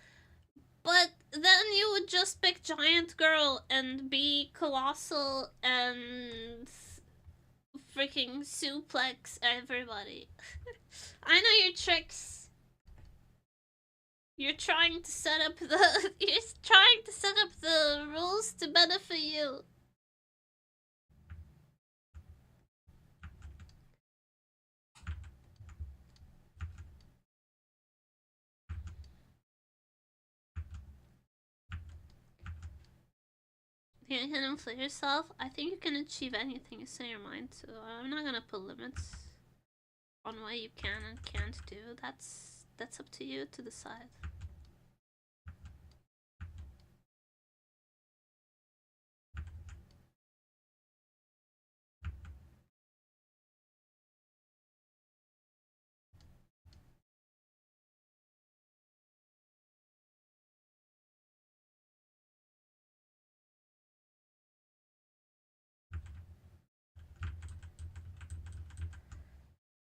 But then you would just pick Giant Girl and be Colossal and freaking suplex everybody. I know your tricks. You're trying to set up the rules to benefit you. You can inflate yourself. I think you can achieve anything you set your mind to. I'm not gonna put limits on what you can and can't do. That's up to you to decide.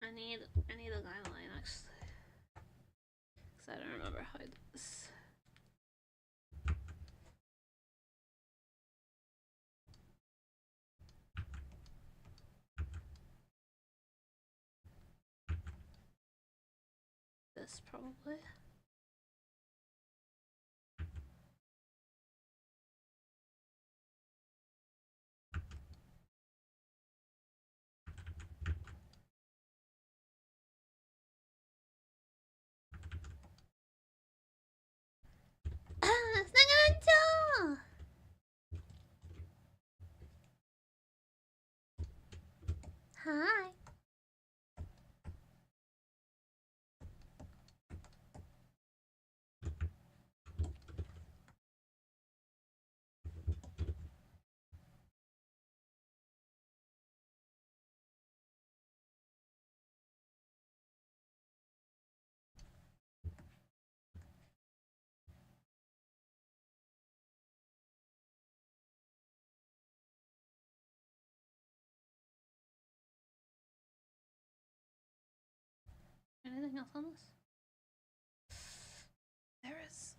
I need a guideline actually, because I don't remember how I did this. This probably. Hi. Anything else on this? There is.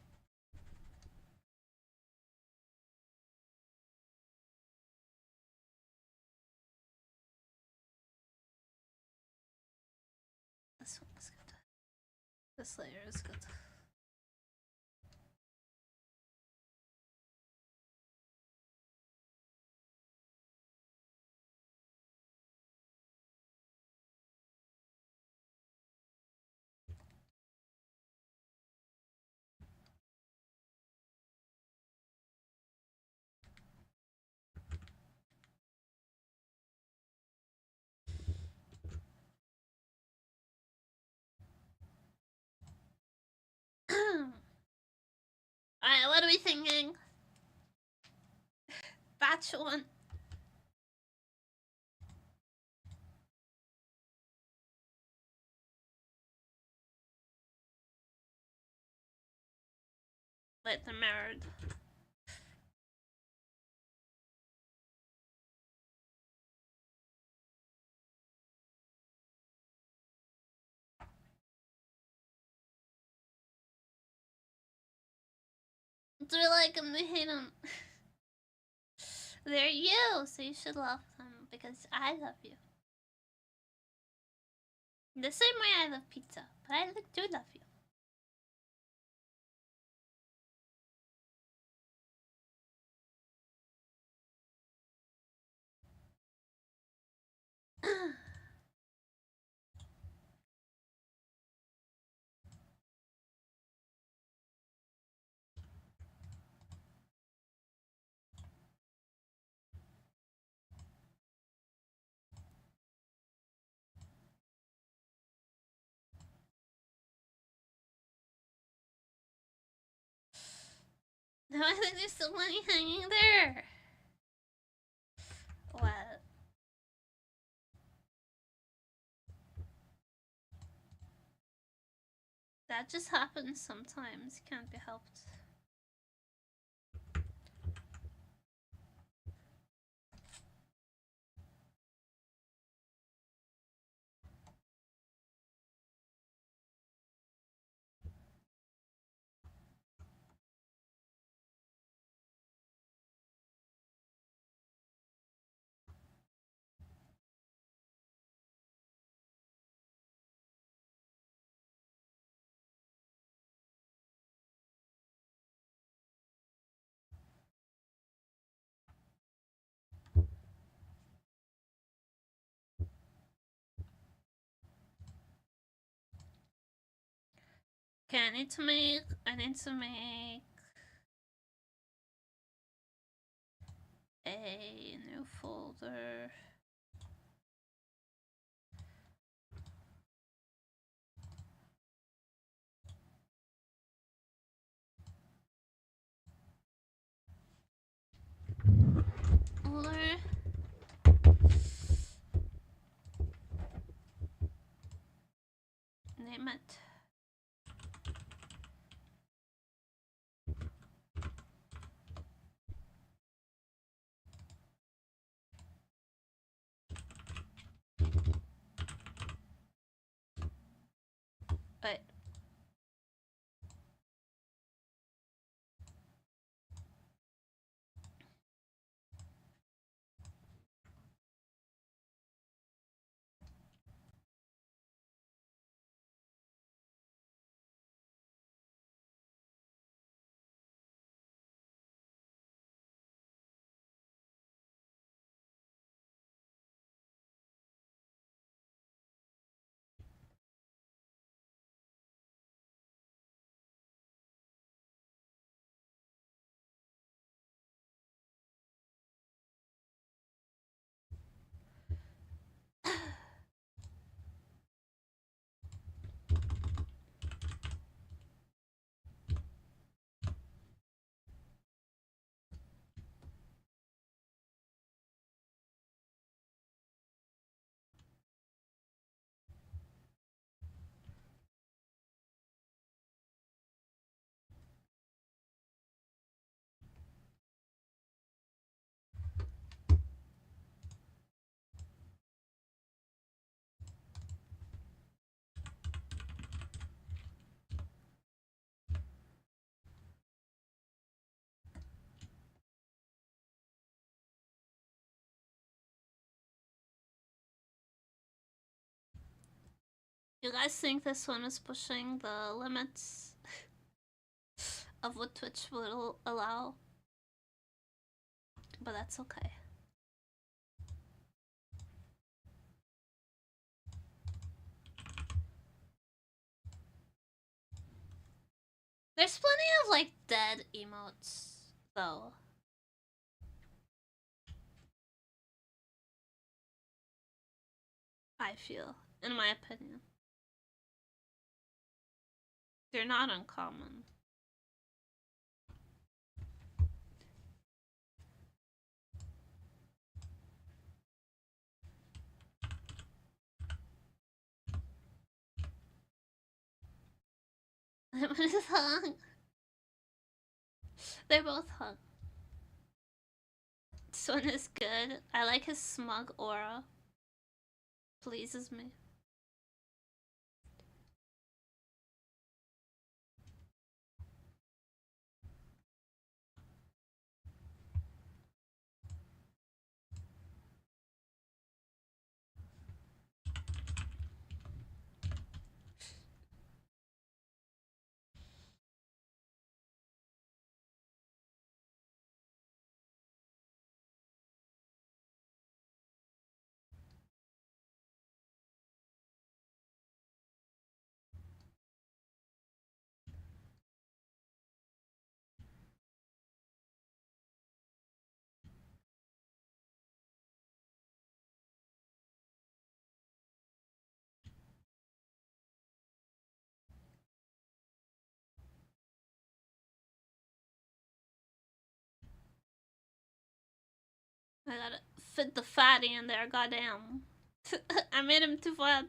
This layer is good. Alright, what are we thinking? Batch 1. Let them mirrored. Do we like them? We hate them. They're you, so you should love them because I love you. The same way I love pizza, but I do love you. No, I think there's still money hanging there. What? That just happens sometimes. Can't be helped. Okay, I need to make a new folder. Folder. Name it. Wait. You guys think this one is pushing the limits of what Twitch will allow? But that's okay. There's plenty of like dead emotes though. I feel, in my opinion. They're not uncommon. Lemon is hung. They're both hung. This one is good. I like his smug aura. Pleases me. I gotta fit the fatty in there, goddamn. I made him too fat.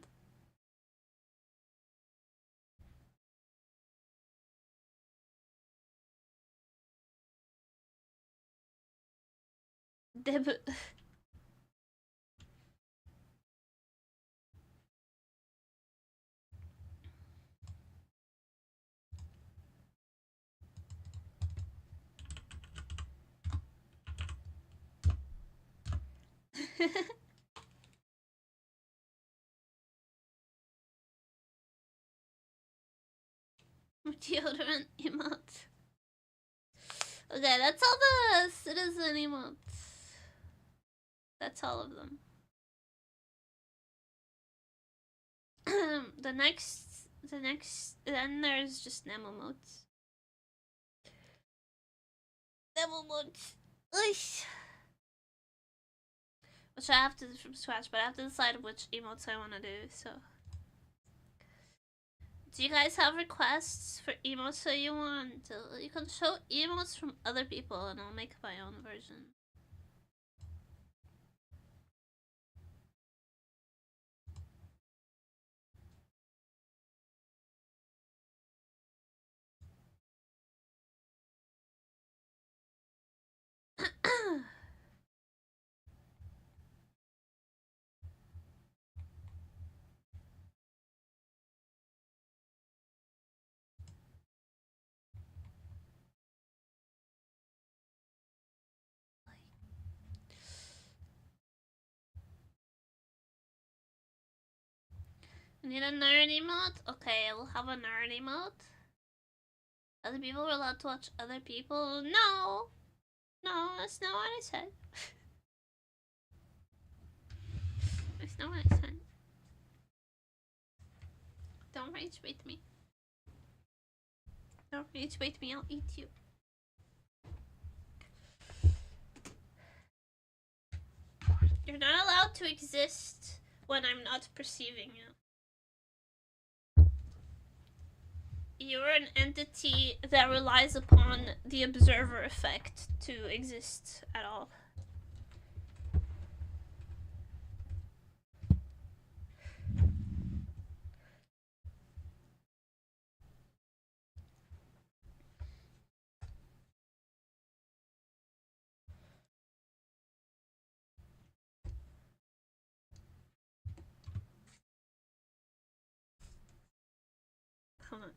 Debut. Deodorant emote. Okay, that's all the citizen emotes. That's all of them. the next, then there's just nem emotes. Nem emotes. Which I have to do from scratch, but I have to decide which emotes I want to do, so. Do you guys have requests for emotes that you want? You can show emotes from other people and I'll make my own version. Need a nerd emote? Okay, I will have a nerd emote. Other people are allowed to watch other people? No! No, that's not what I said. That's not what I said. Don't rage bait me. Don't rage bait me, I'll eat you. You're not allowed to exist when I'm not perceiving you. You're an entity that relies upon the observer effect to exist at all. Come on.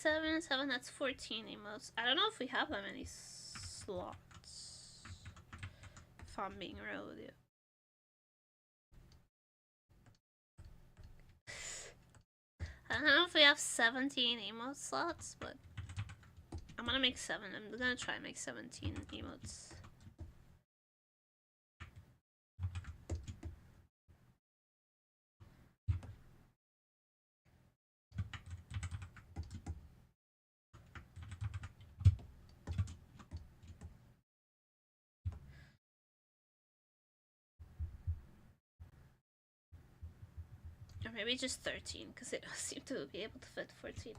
7, 7, that's 14 emotes. I don't know if we have that many slots. If I'm being real with you. I don't know if we have 17 emote slots, but I'm gonna make 7. I'm gonna try and make 17 emotes. Or maybe just 13, because they don't seem to be able to fit 14.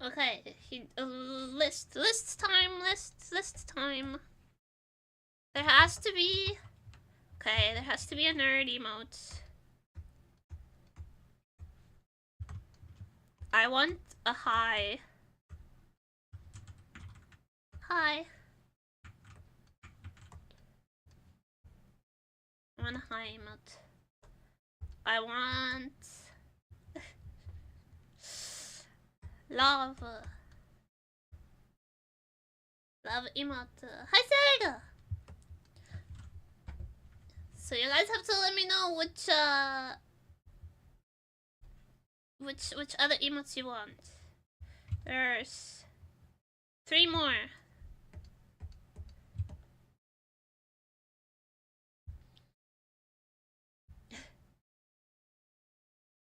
Okay, list time. There has to be... Okay, there has to be a nerd emote. I want a hi. Hi. I want a hi emote. I want... Love. Love emote. Hi, Sega! So you guys have to let me know which other emotes you want. There's 3 more.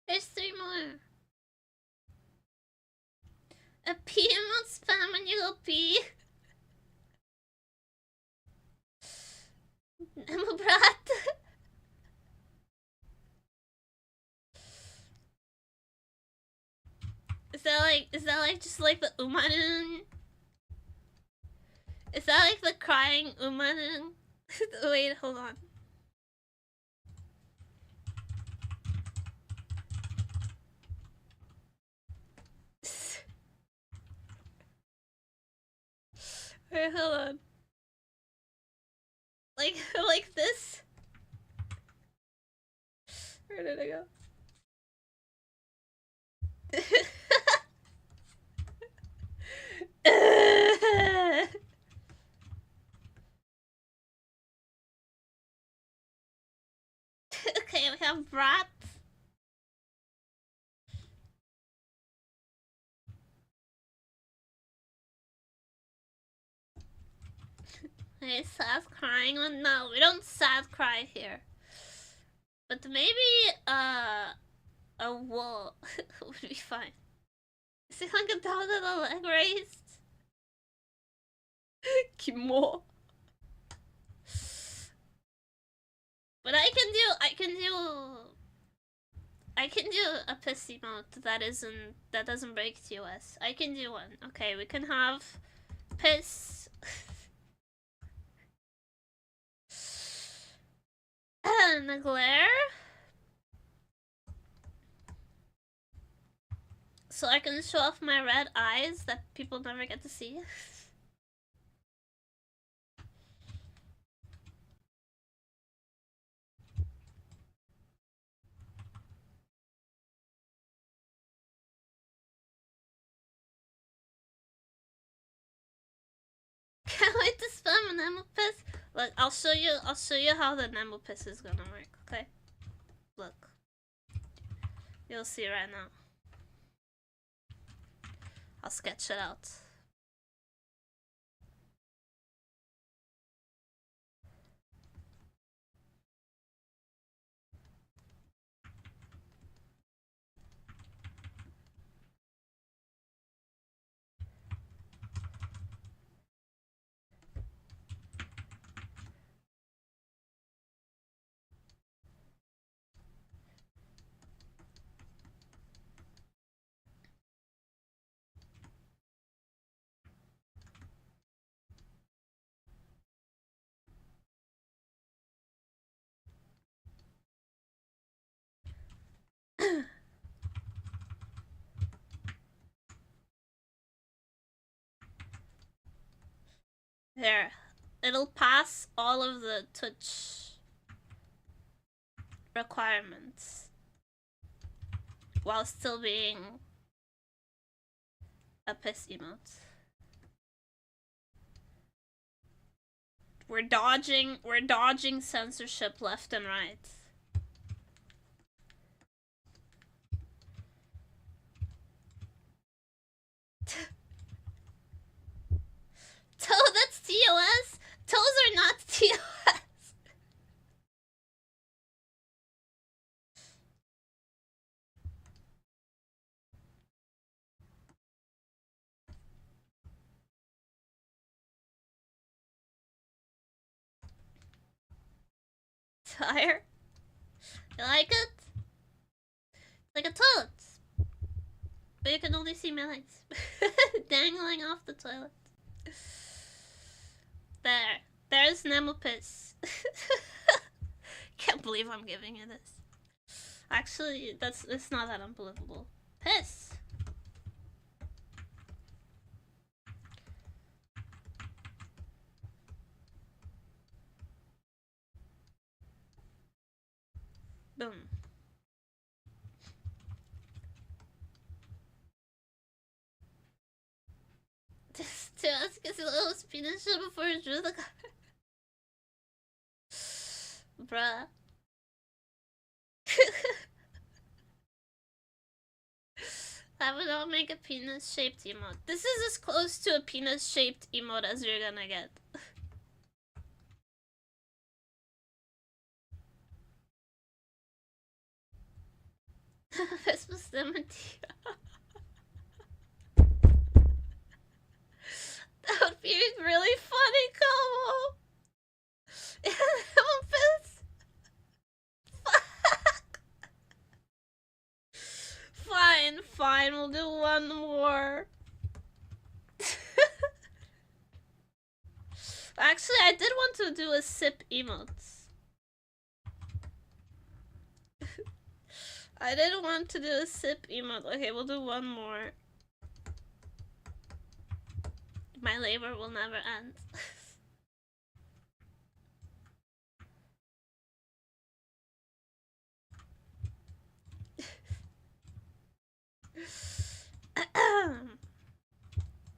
There's 3 more. A pee emote spam when you go pee. I'm a brat. Is that like just like the umanun? Is that like the crying umanun? Wait, hold on. Wait, hold on. Like this? Where did I go? Okay, we have brat. Okay, sad crying one. No, we don't sad cry here. But maybe a wall would be fine. Is it like a down to the leg raised? Kimo. But I can do a piss emote that doesn't break TOS. I can do one. Okay, we can have piss. And a glare. So I can show off my red eyes that people never get to see. Can't wait to spam an Nemo piss. Look, I'll show you how the Nemo piss is gonna work, okay? Look. You'll see right now. I'll sketch it out. There. it'll pass all of the Twitch requirements while still being a piss emote. We're dodging censorship left and right. That's TOS? Toes are not TOS. Tire? You like it? It's like a toilet. But you can only see my legs dangling off the toilet. There's Nemopis. Can't believe I'm giving you this. Actually, it's not that unbelievable. Piss. Boom. To ask us little penis shit before you drew the card. Bruh. That would all make a penis shaped emote. This is as close to a penis shaped emote as you're gonna get. This was Cemetery. That would be a really funny combo. Fine, we'll do one more. Actually, I did want to do a sip emotes. I did want to do a sip emote. Okay, we'll do one more. My labor will never end.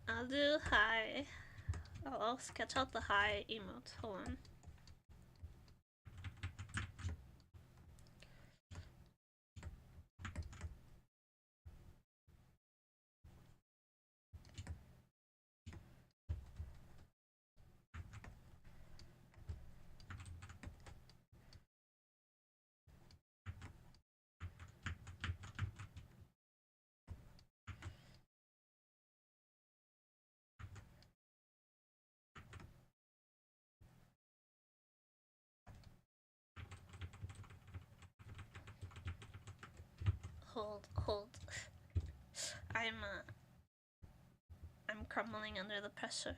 I'll do hi. I'll sketch out the hi emote. Hold on. Hold. I'm crumbling under the pressure.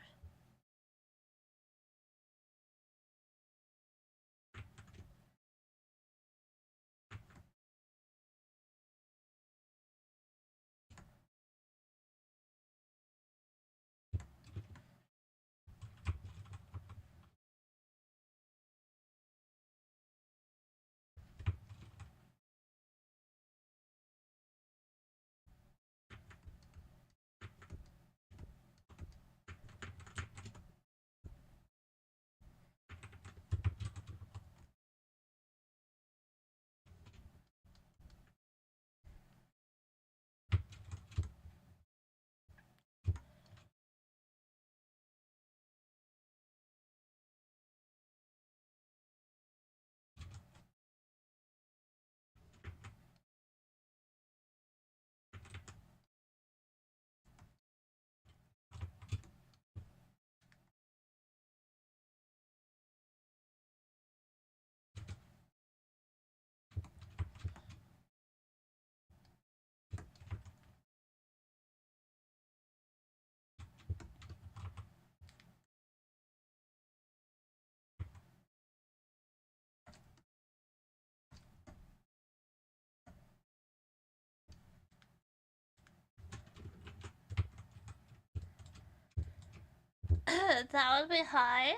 That would be high.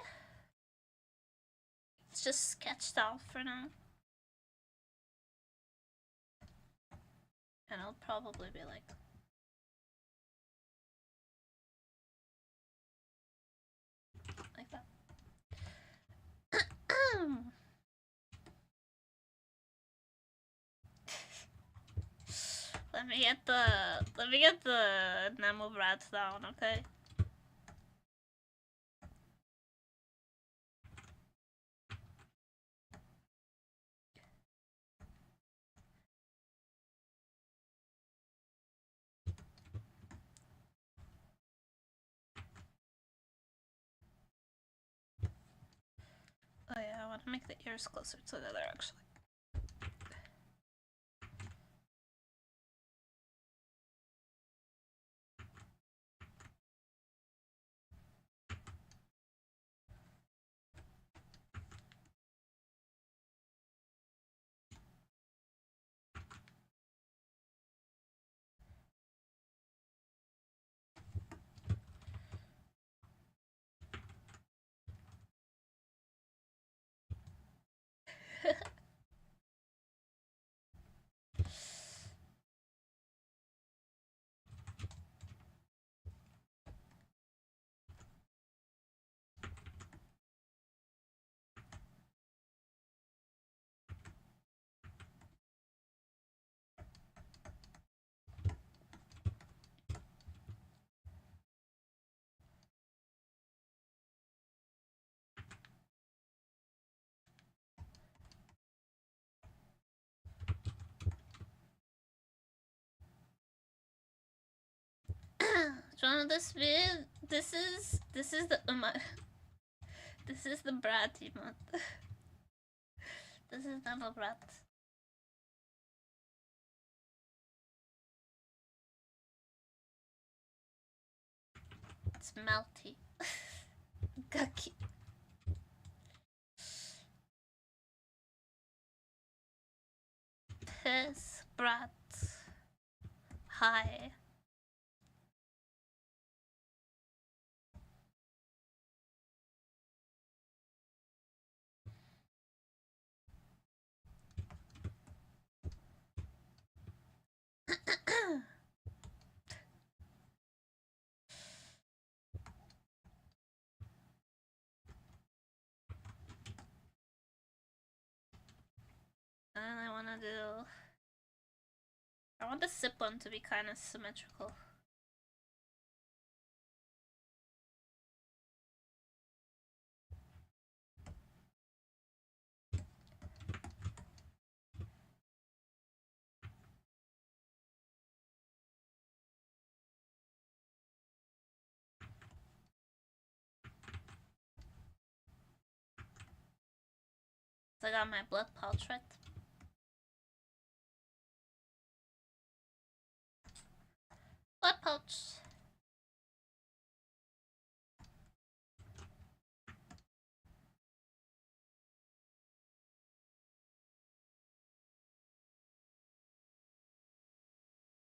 It's just sketched out for now. And I'll probably be like that. Let me get the Nemo rats down, okay? Oh yeah, I want to make the ears closer together actually. Join this vid. This is the this is the brat emote. This is not a brat. It's melty. Gucky. Piss brat. Hi. And I want the sip one to be kind of symmetrical. So I got my blood pouch right. Blood pouch.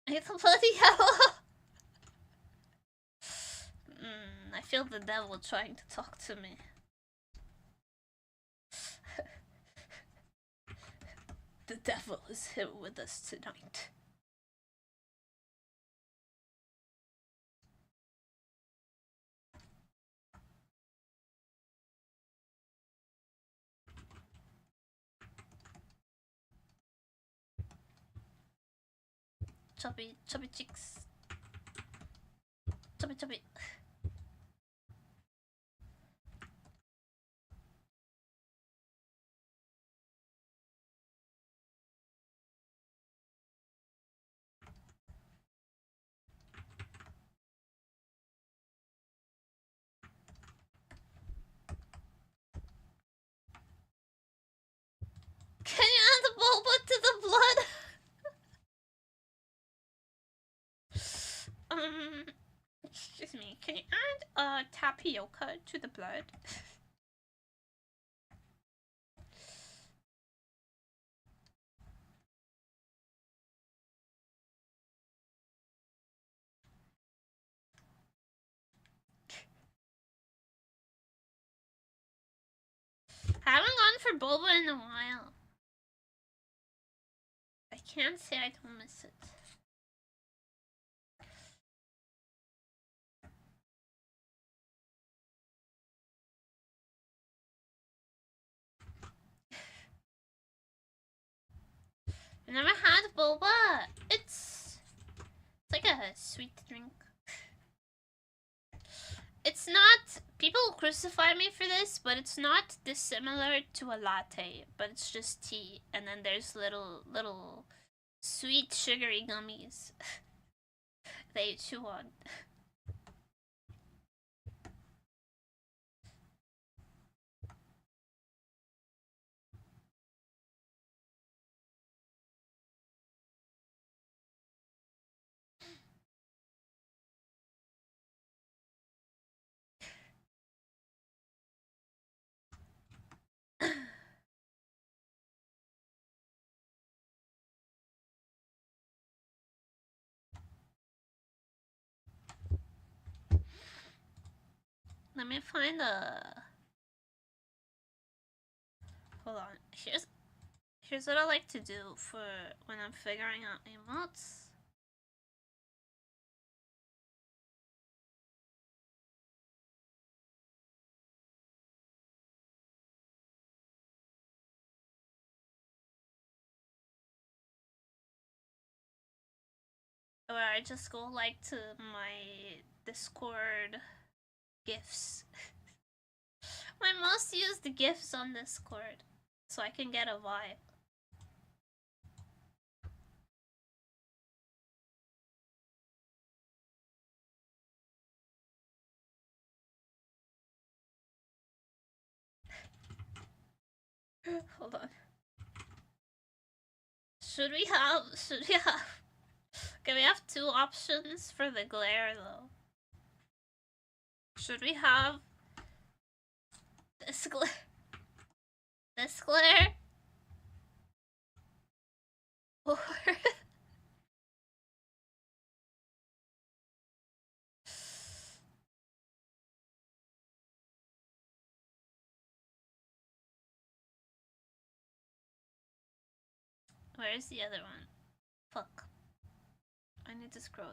It's a bloody hell. I feel the devil trying to talk to me. The devil is here with us tonight. Chubby cheeks. Chubby. Can you add the boba to the blood? Excuse me, can you add tapioca to the blood? Haven't gone for boba in a while. I can't say I don't miss it. I've never had boba. It's like a sweet drink. It's not, people crucify me for this, but it's not dissimilar to a latte, but it's just tea, and then there's little sweet sugary gummies that you chew on. Let me find a... Hold on. Here's what I like to do for when I'm figuring out emotes. Or I just go like to my Discord GIFs. My most used GIFs on Discord, so I can get a vibe. Hold on. Should we have... Okay, we have two options for the glare though. Should we have this glare? This glare? Or... Where's the other one? Fuck. I need to scroll.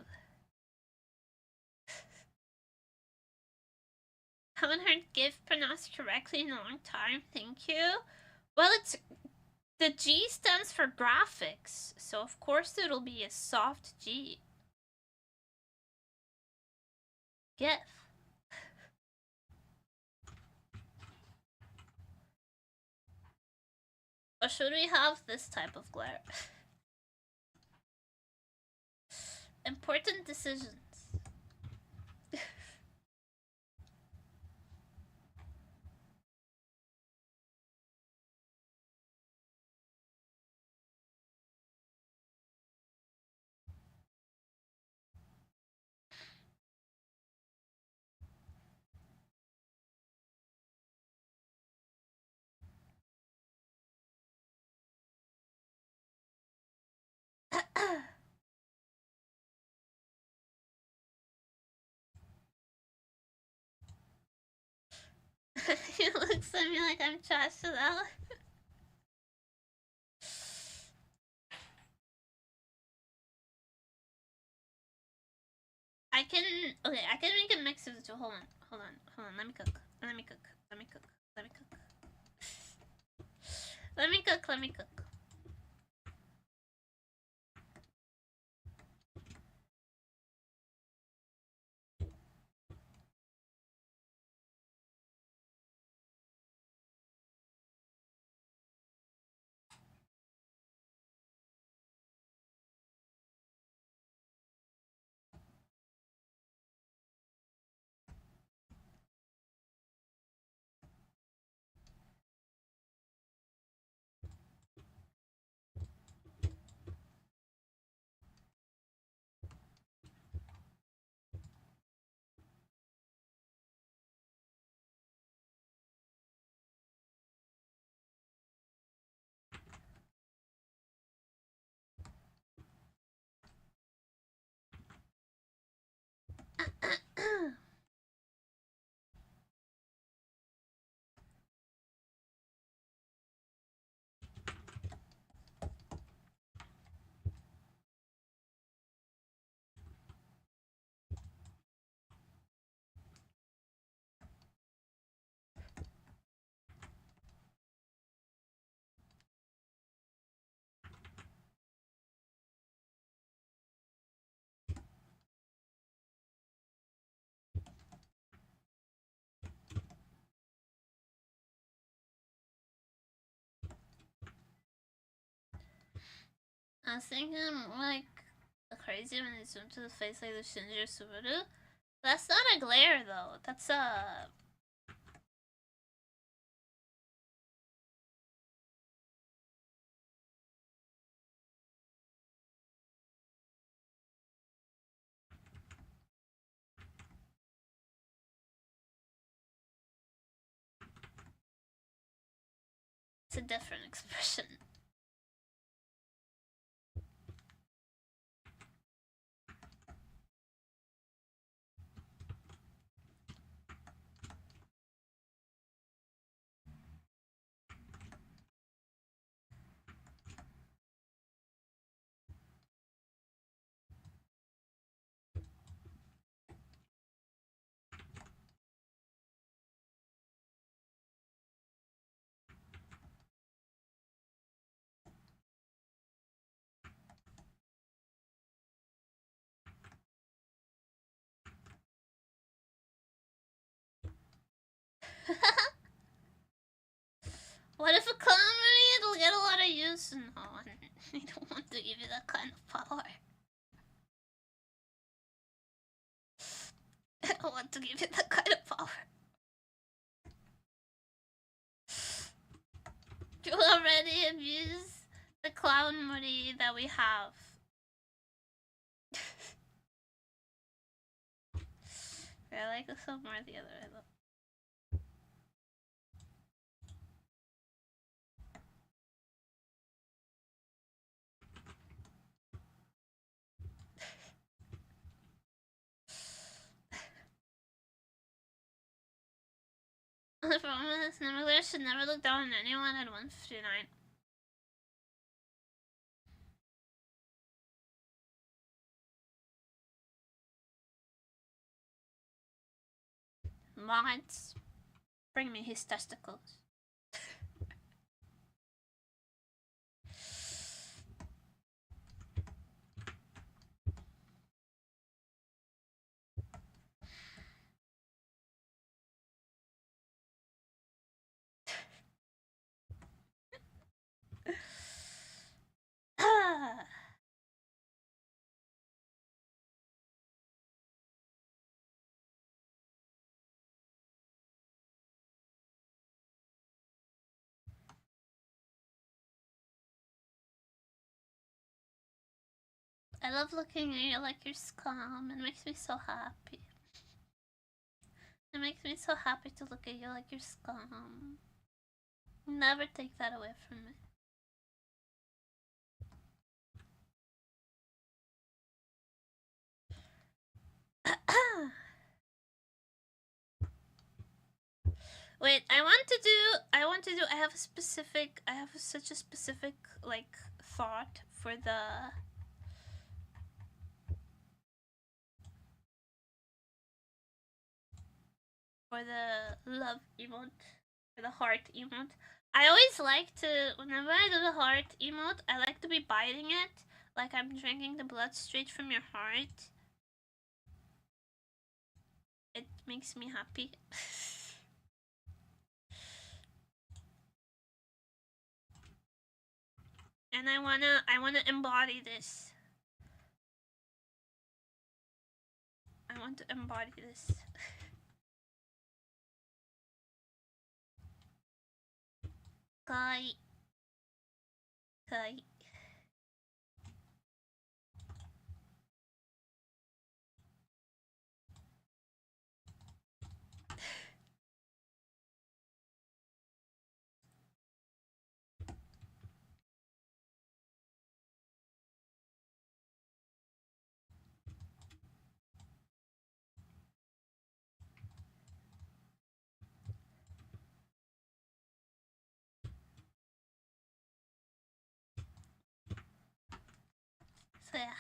Haven't heard GIF pronounced correctly in a long time, thank you. Well, it's... The G stands for graphics, so of course it'll be a soft G. GIF. Or should we have this type of glare? Important decisions. He looks at me like I'm trash to that. I can make a mix of the two. Hold on. Let me cook. Let me cook. I was thinking like the crazy when they zoom to the face like the Shinji Subaru. That's not a glare though. That's a... It's a different expression. What if a comedy it'll get a lot of use? No, I don't want to give you that kind of power. I don't want to give you that kind of power. You already abuse the clown money that we have. I like this one more the other way though. The problem with this nemuri should never look down on anyone at 159. Mods, bring me his testicles. I love looking at you like you're calm. It makes me so happy. It makes me so happy to look at you like you're calm. Never take that away from me. Wait, I have such a specific like thought for the love emote, for the heart emote. I always like to, whenever I do the heart emote, I like to be biting it like I'm drinking the blood straight from your heart. It makes me happy. And I wanna embody this. I want to embody this. Kai. Kai. So yeah.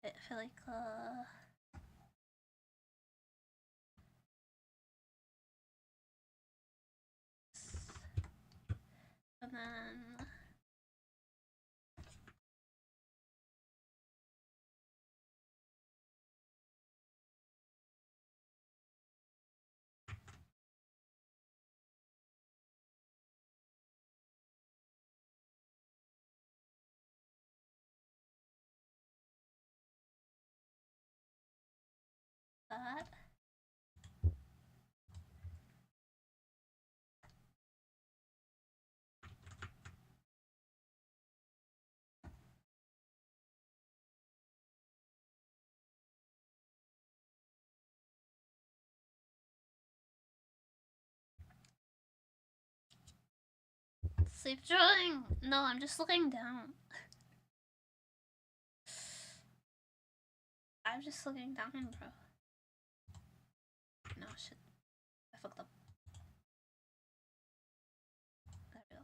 I feel like and then that. Sleep drawing? No, I'm just looking down. I'm just looking down, bro. No, shit. I fucked up. There we go.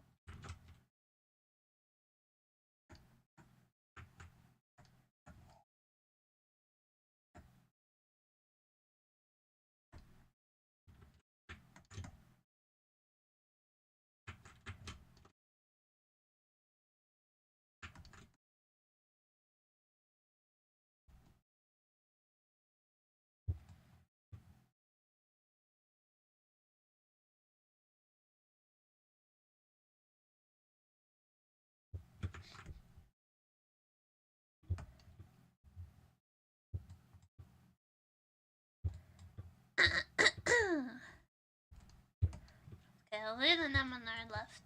Okay, only the nemuri left.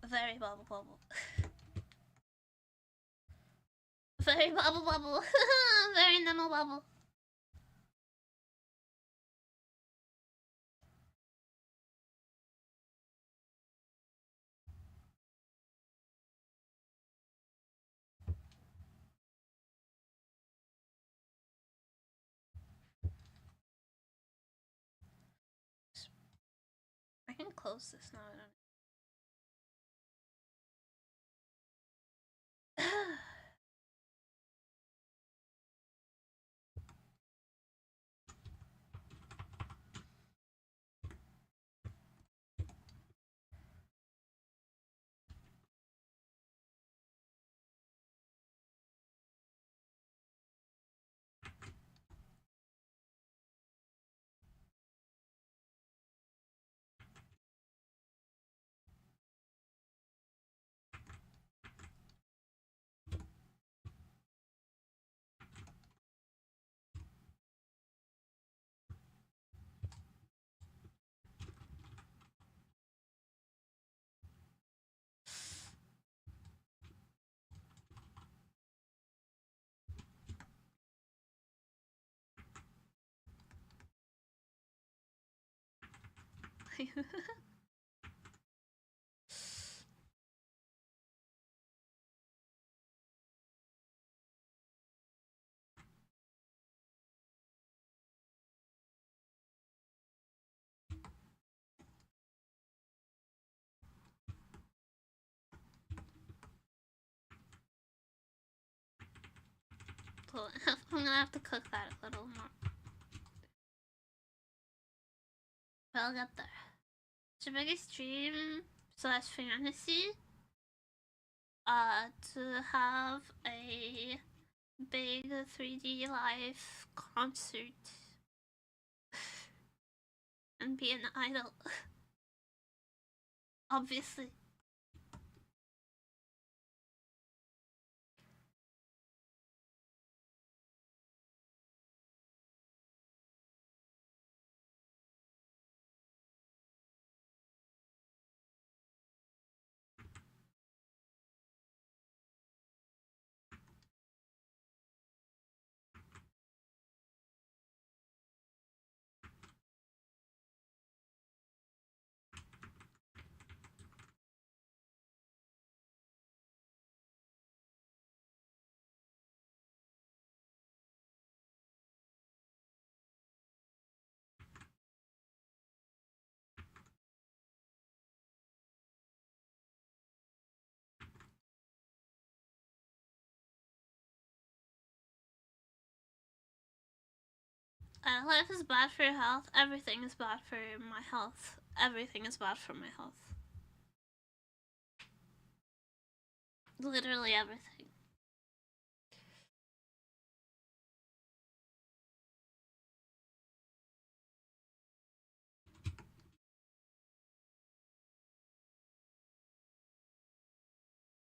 Very bubble bubble. Very bubble bubble. Very nemo bubble. I can close this now. I don't. I'm gonna have to cook that a little more. But I'll get there. To make a stream slash fantasy, to have a big 3D live concert. and be an idol. Obviously. Life is bad for your health. Everything is bad for my health. Everything is bad for my health. Literally everything.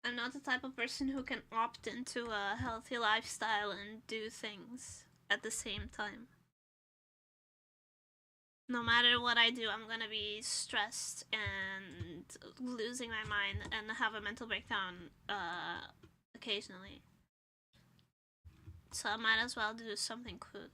I'm not the type of person who can opt into a healthy lifestyle and do things at the same time. No matter what I do, I'm gonna be stressed and losing my mind and have a mental breakdown occasionally. So I might as well do something cool.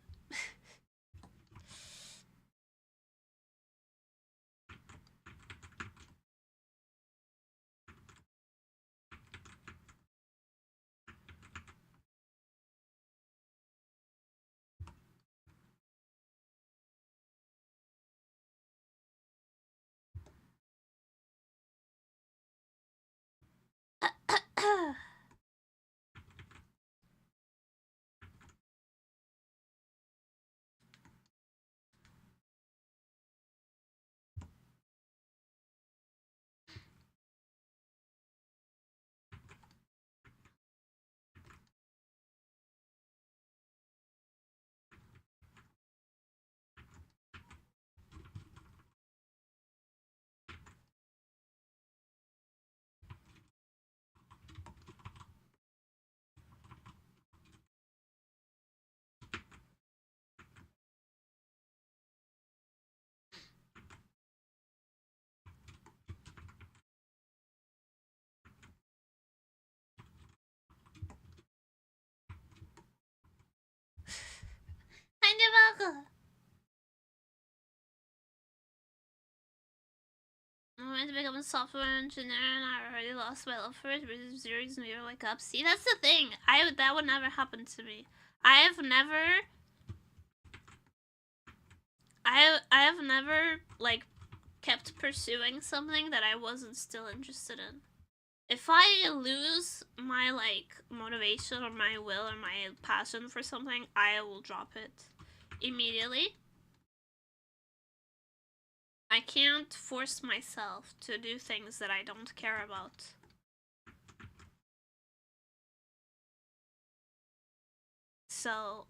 I wanted to become a software engineer and I already lost my love for it, but there's a reason we wake up. See, that's the thing. That would never happen to me. I have never like kept pursuing something that I wasn't still interested in. If I lose my like motivation or my will or my passion for something, I will drop it immediately. I can't force myself to do things that I don't care about. So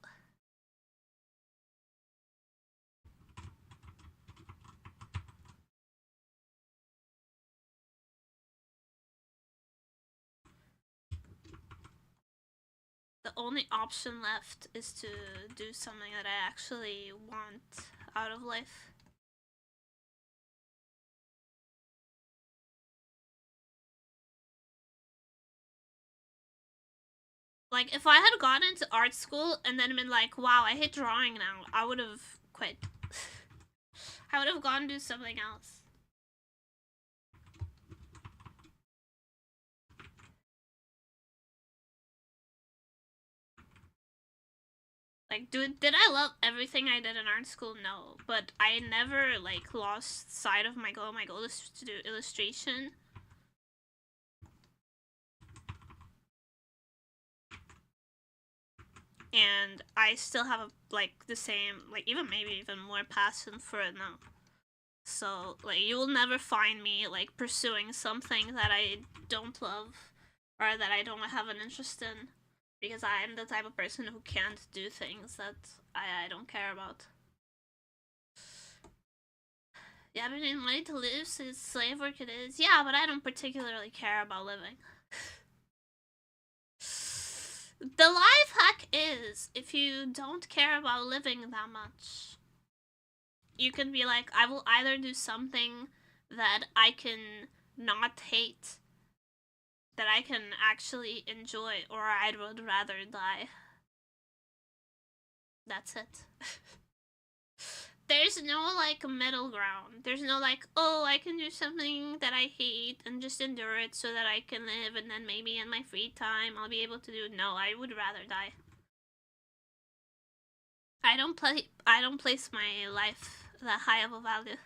the only option left is to do something that I actually want out of life. Like, if I had gone into art school and then been like, wow, I hate drawing now, I would have quit. I would have gone to do something else. Like, did I love everything I did in art school? No. But I never, like, lost sight of my goal. My goal is to do illustration. And I still have, like, the same, like, maybe even more passion for it now. So, like, you will never find me, like, pursuing something that I don't love or that I don't have an interest in. Because I'm the type of person who can't do things that I don't care about. Yeah, but in money to live, so slave work it is. Yeah, but I don't particularly care about living. The life hack is, if you don't care about living that much, you can be like, I will either do something that I can not hate, that I can actually enjoy, or I would rather die. That's it. There's no, like, middle ground. There's no, like, oh, I can do something that I hate and just endure it so that I can live, and then maybe in my free time I'll be able to do. No, I would rather die. I don't place my life that high of a value.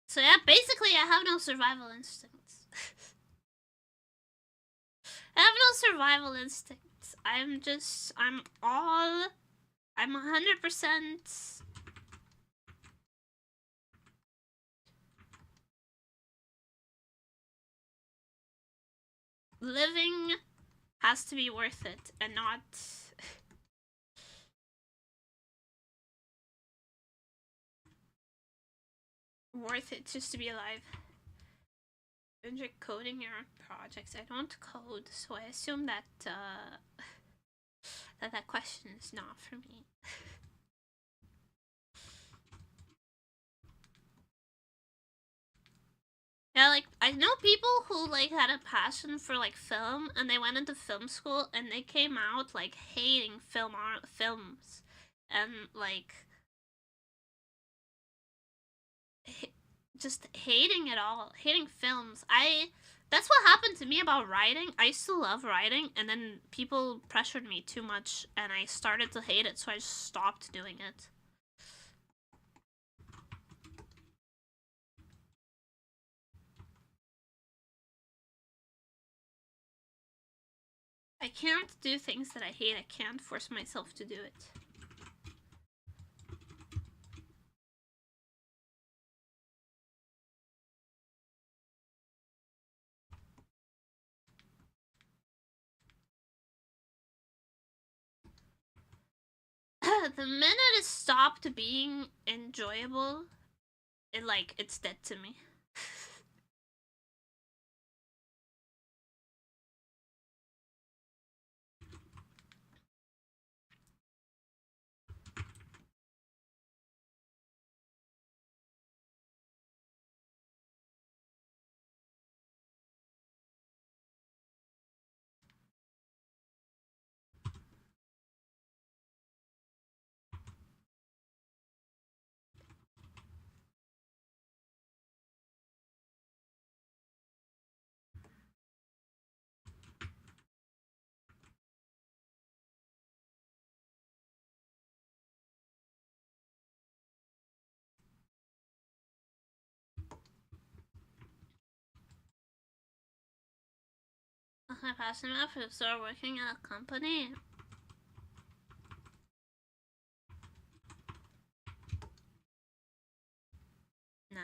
So yeah, basically I have no survival instincts. I have no survival instincts. I'm 100% living has to be worth it and not worth it just to be alive. Enjoy coding your projects. I don't code, so I assume that that question is not for me. Yeah, like, I know people who, like, had a passion for, like, film, and they went into film school, and they came out, like, hating films, and, like, just hating it all, hating films. That's what happened to me about writing. I used to love writing, and then people pressured me too much, and I started to hate it, so I just stopped doing it. I can't do things that I hate. I can't force myself to do it. The minute it stopped being enjoyable, it's dead to me. My passion enough to start working at a company. Nah.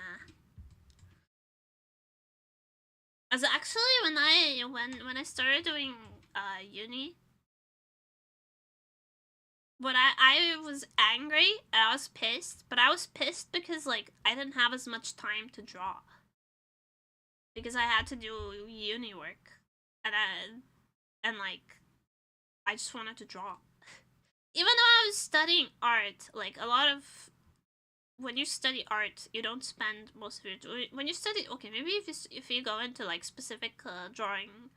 As actually when I started doing uni, but I was angry and I was pissed, but I was pissed because, like, I didn't have as much time to draw. Because I had to do uni work. And I just wanted to draw. Even though I was studying art, like, a lot of, when you study art, you don't spend most of your, when you study, okay, maybe if you go into, like, specific drawing,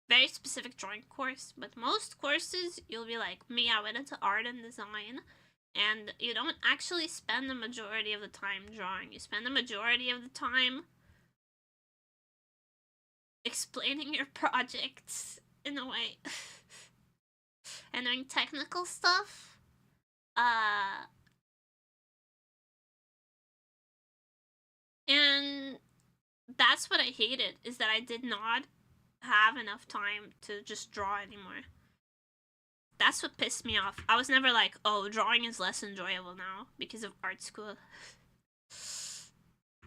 very specific drawing course, but most courses, you'll be like, me, I went into art and design, and you don't actually spend the majority of the time drawing. You spend the majority of the time explaining your projects in a way. And doing technical stuff. And that's what I hated, is that I did not have enough time to just draw anymore. That's what pissed me off. I was never like, oh, drawing is less enjoyable now because of art school.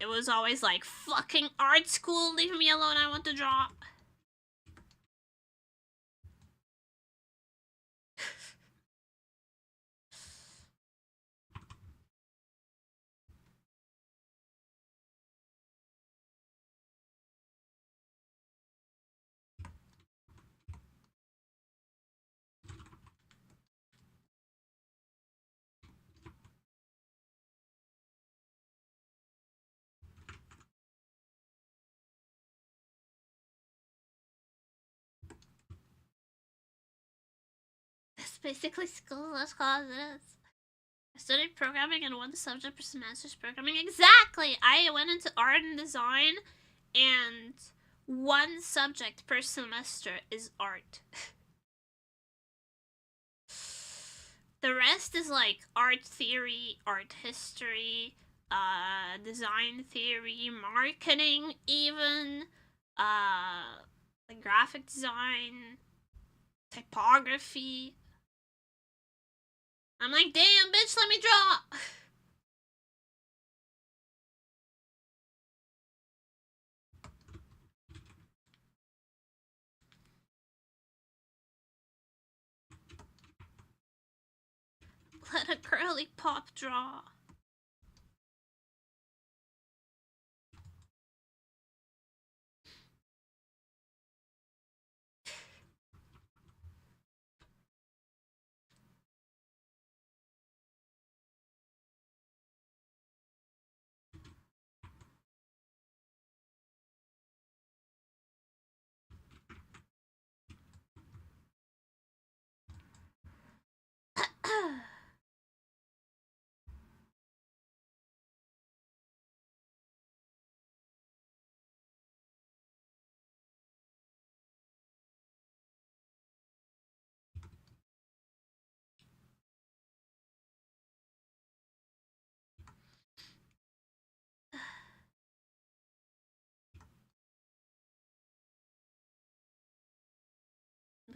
It was always like, fucking art school, leave me alone, I want to draw. That's basically school, let's call it this. I studied programming and one subject for semesters programming. Exactly! I went into art and design, and one subject per semester is art. The rest is like art theory, art history, design theory, marketing even, like graphic design, typography. I'm like, damn, bitch, let me draw! Let a girly pop draw.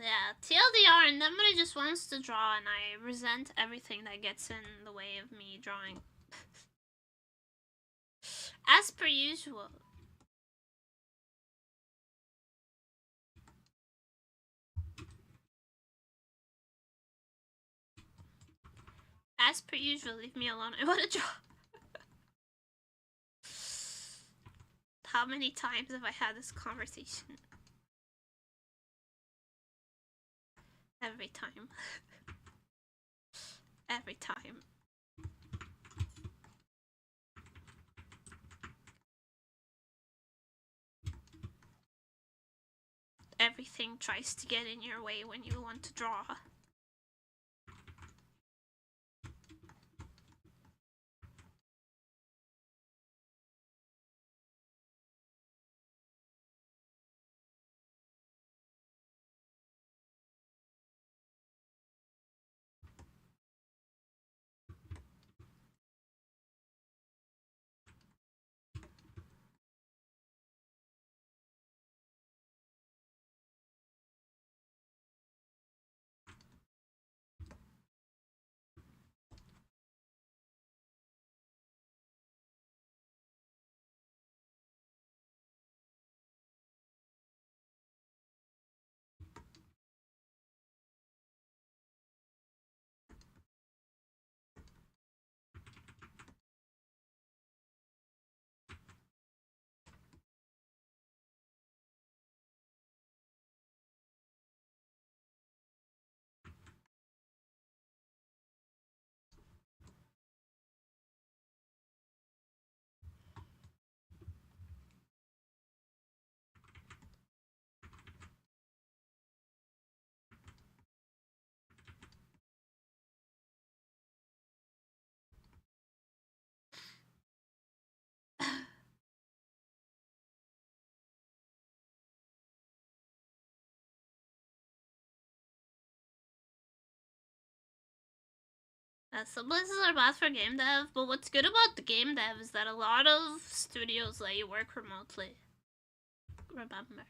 Yeah, TLDR, Nemuri just wants to draw, and I resent everything that gets in the way of me drawing. As per usual. As per usual, leave me alone. I want to draw. How many times have I had this conversation? Every time. Every time. Everything tries to get in your way when you want to draw. Yeah, some places are bad for game dev, but what's good about the game dev is that a lot of studios let you work remotely. Remember.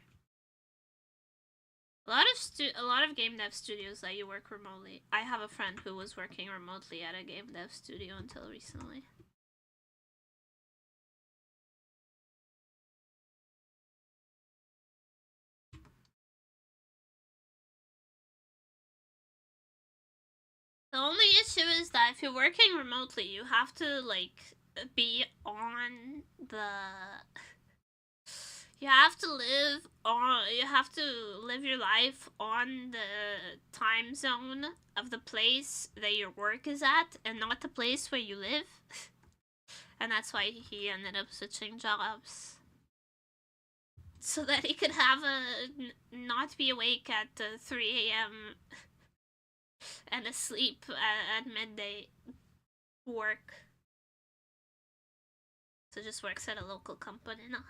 A lot of game dev studios let you work remotely. I have a friend who was working remotely at a game dev studio until recently. The only issue is that if you're working remotely, you have to like be on the you have to live your life on the time zone of the place that your work is at and not the place where you live. And that's why he ended up switching jobs. So that he could have not be awake at 3 a.m. and asleep at midday work. So just works at a local company now.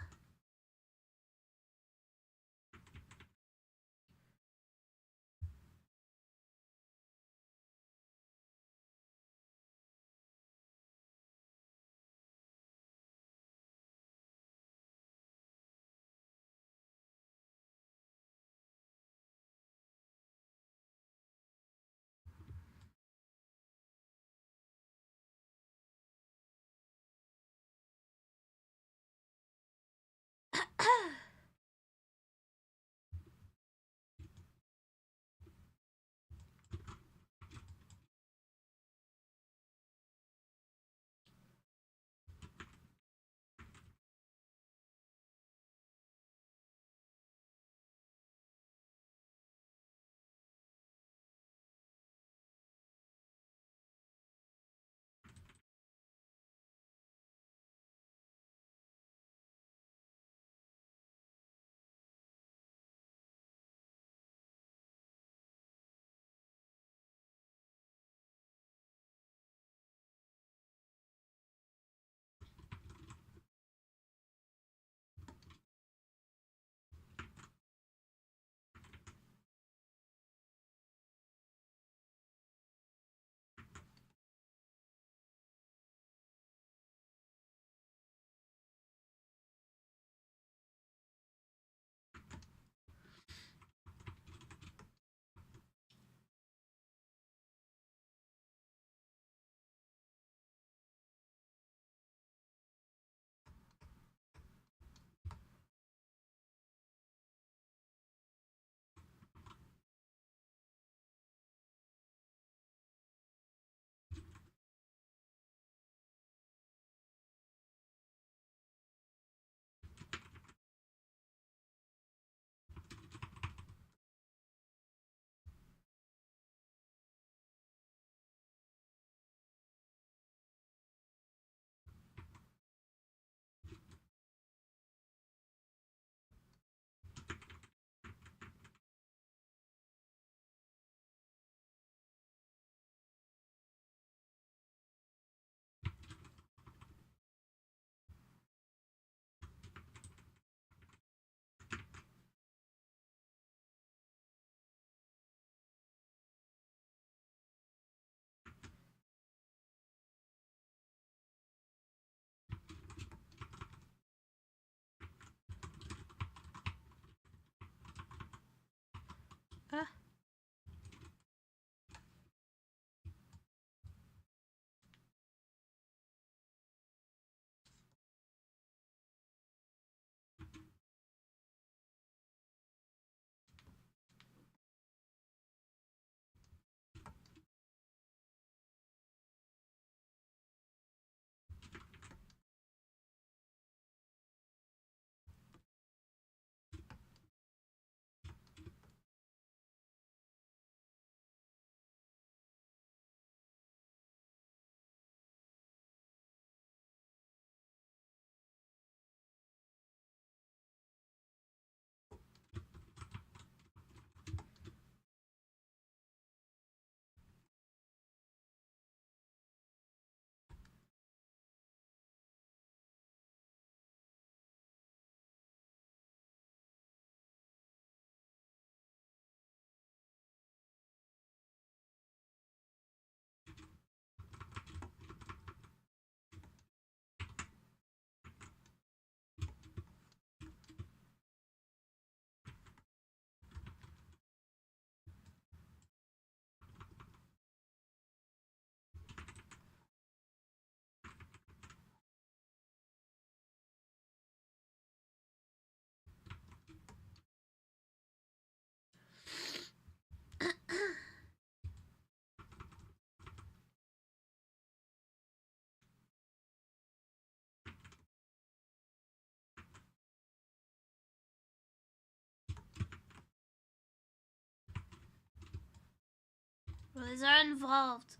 Boys are involved.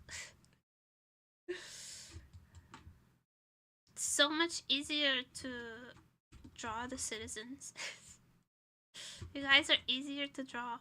It's so much easier to draw the citizens. You guys are easier to draw.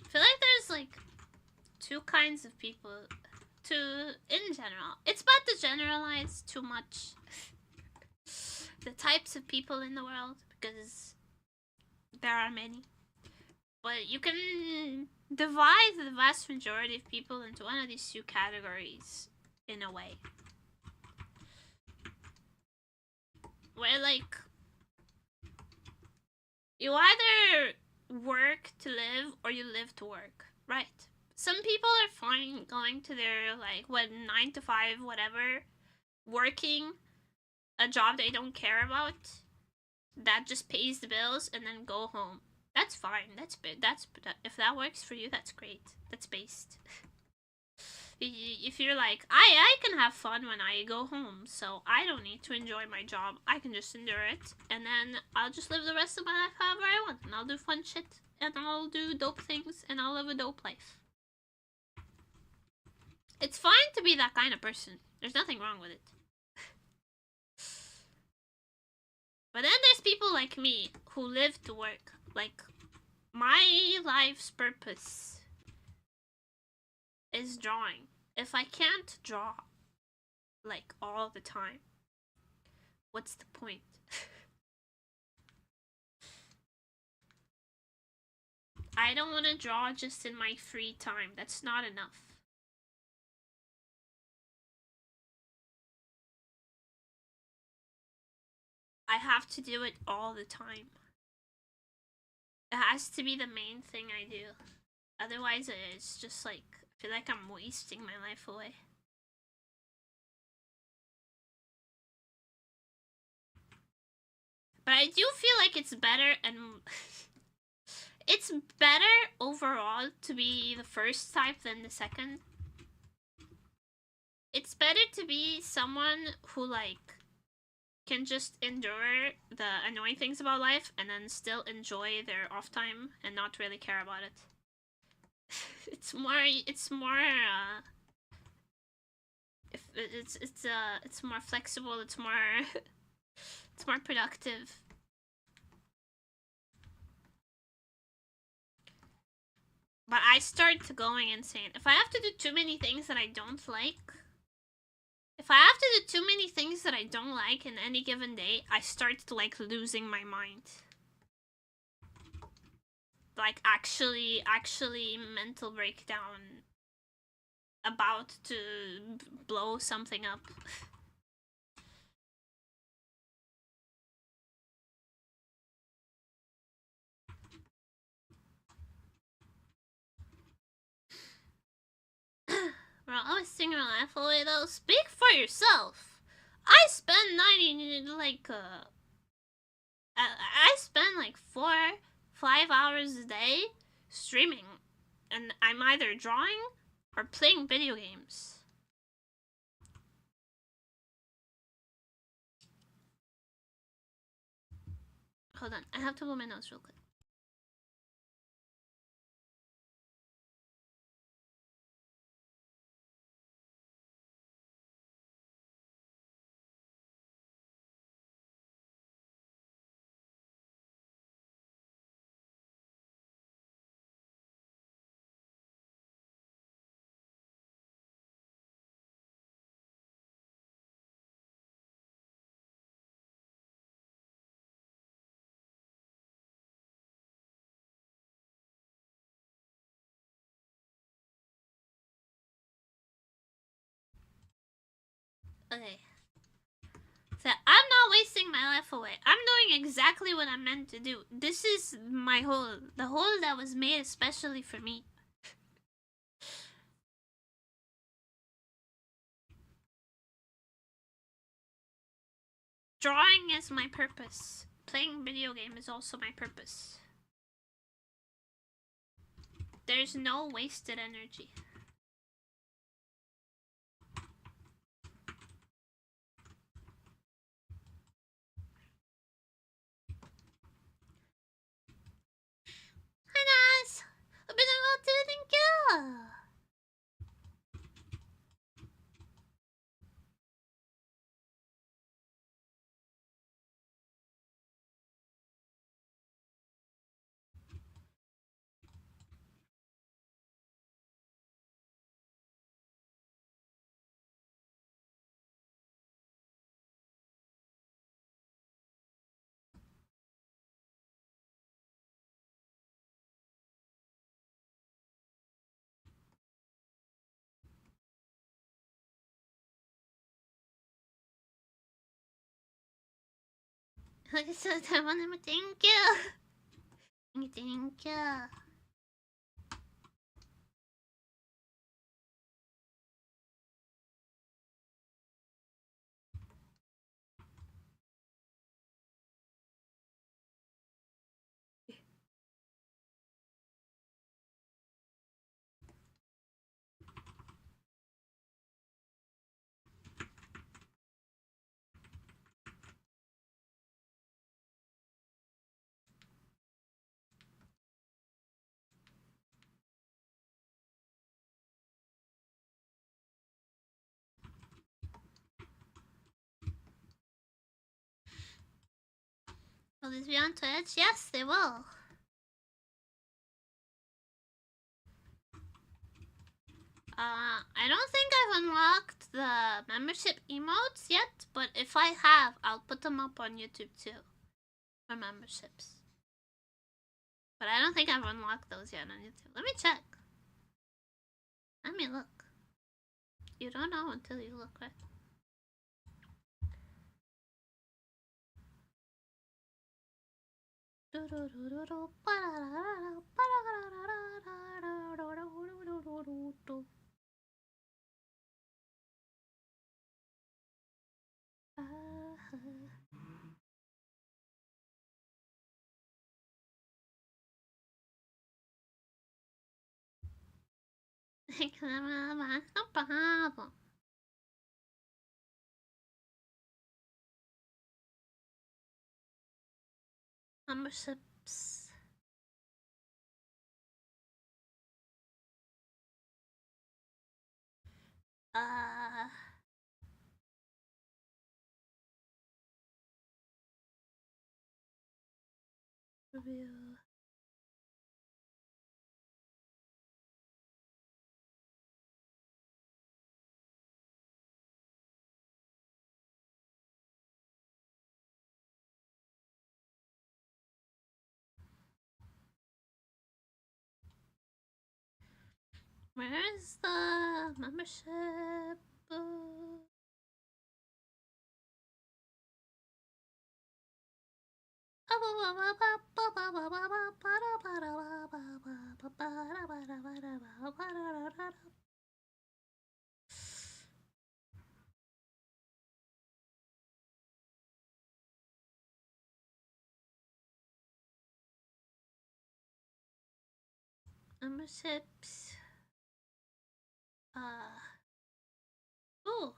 I feel like there's like two kinds of people in general. It's bad to generalize too much the types of people in the world because there are many. But you can divide the vast majority of people into one of these two categories in a way. Where like you either work to live or you live to work, right? Some people are fine going to their like 9 to 5 whatever, working a job they don't care about that just pays the bills and then go home. That's fine. That's if that works for you, that's great. That's based. If you're like, I can have fun when I go home, so I don't need to enjoy my job. I can just endure it, and then I'll just live the rest of my life however I want, and I'll do fun shit, and I'll do dope things, and I'll live a dope life. It's fine to be that kind of person. There's nothing wrong with it. But then there's people like me who live to work. Like, my life's purpose is drawing. If I can't draw, like, all the time, what's the point? I don't want to draw just in my free time. That's not enough. I have to do it all the time. It has to be the main thing I do. Otherwise, it's just like, I feel like I'm wasting my life away. But I do feel like it's better and it's better overall to be the first type than the second. It's better to be someone who like can just endure the annoying things about life and then still enjoy their off time and not really care about it. It's more it's more flexible, it's more productive. But I start going insane. If I have to do too many things that I don't like, if I have to do too many things that I don't like in any given day, I start to like losing my mind. Like actually mental breakdown, about to blow something up. We're always singing our life away though. Speak for yourself. I spend I spend like 4-5 hours a day streaming, and I'm either drawing or playing video games. Hold on, I have to blow my nose real quick. Okay. So I'm not wasting my life away. I'm doing exactly what I'm meant to do. This is my hole. The hole that was made especially for me. Drawing is my purpose. Playing video game is also my purpose. There's no wasted energy. Hi guys! I've been about to thank you! Okay, so I want to thank you! Thank you! Will this be on Twitch? Yes, they will. I don't think I've unlocked the membership emotes yet, but if I have, I'll put them up on YouTube too. For memberships. But I don't think I've unlocked those yet on YouTube. Let me check. Let me look. You don't know until you look, right? No problem. Memberships. Review. Where is the membership? Memberships. Ooh.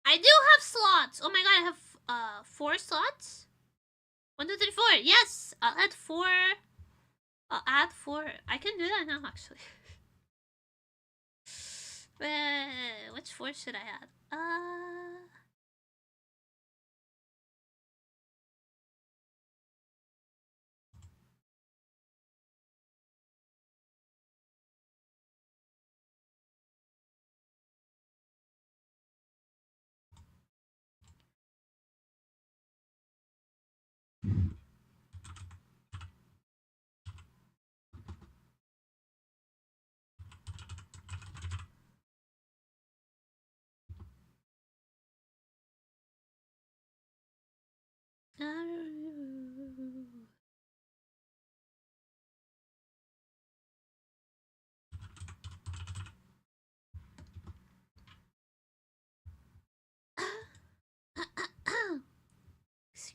I do have slots. Oh my god, I have 4 slots. 1, 2, 3, 4. Yes, I'll add 4. I'll add 4. I can do that now, actually. Which 4 should I add?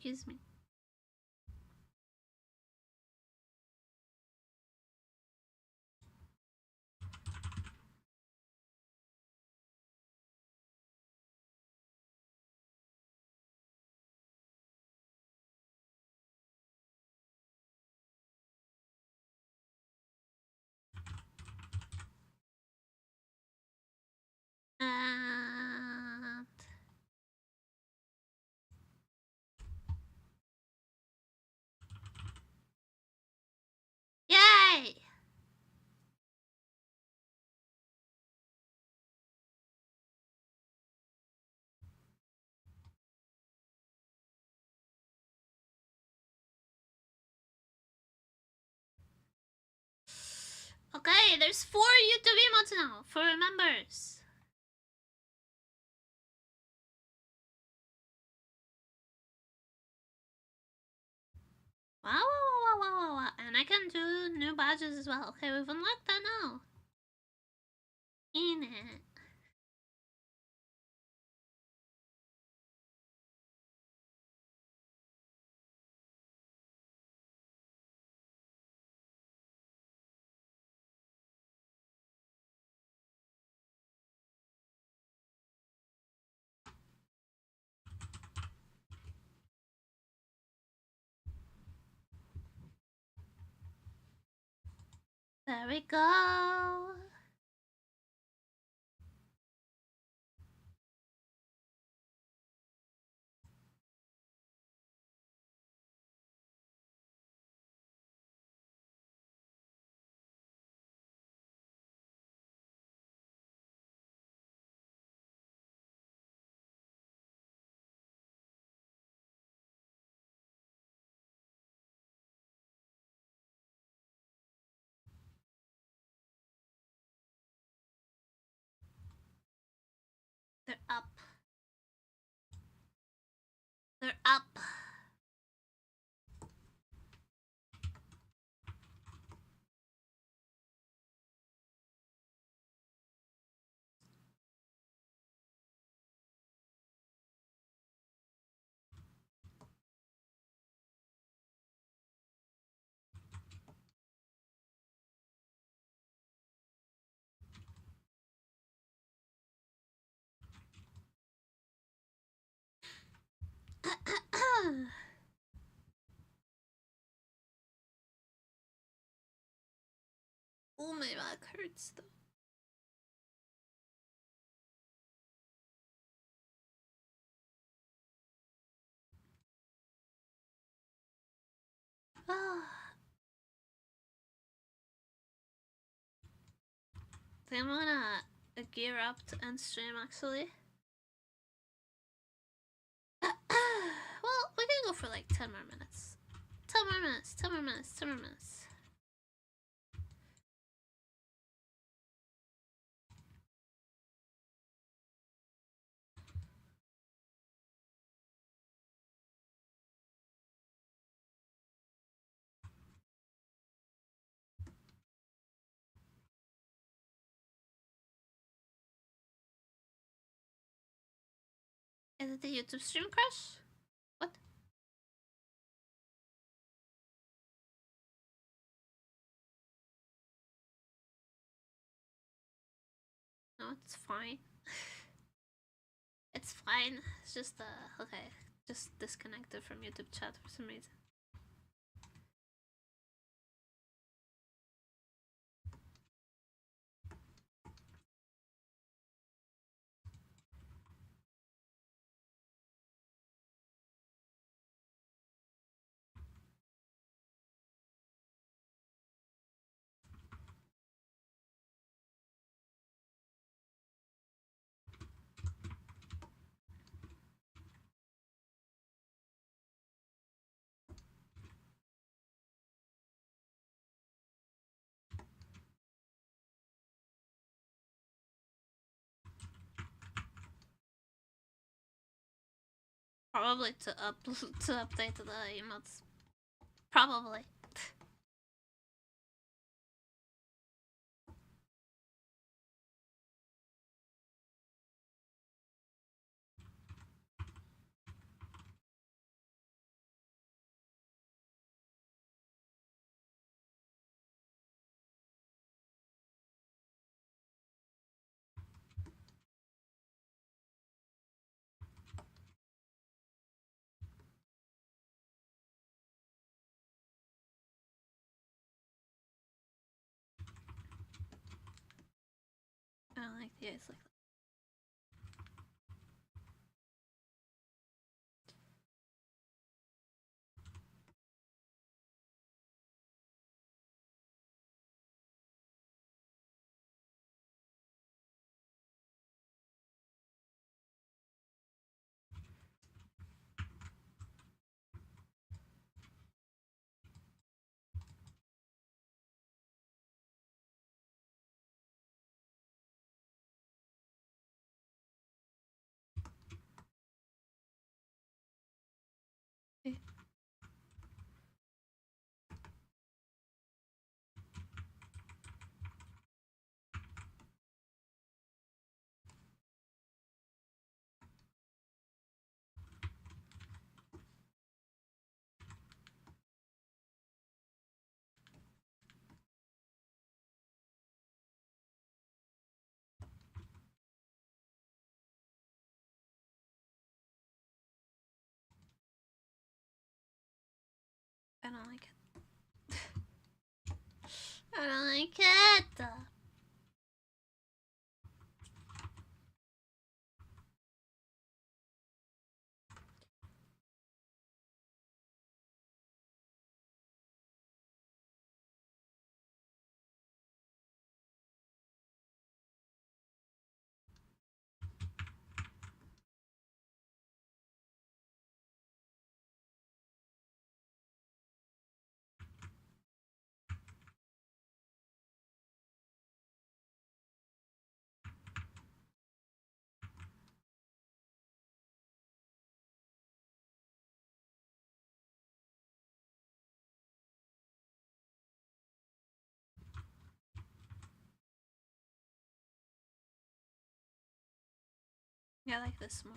Excuse me. And yay! Okay, there's 4 YouTube emotes now for members. Wow. And I can do new badges as well. Okay, we've unlocked that now. In it. There we go. They're up. They're up. Oh, my back hurts though. Then I'm gonna gear up to end stream actually. Well, we can go for like 10 more minutes. 10 more minutes, 10 more minutes, 10 more minutes. Is it the YouTube stream crash? What? No, it's fine. It's fine. It's just okay. Just disconnected from YouTube chat for some reason. Probably to update the emotes. Probably. don't like the eyes like that. I don't like it. I don't like it. Yeah, I like this more.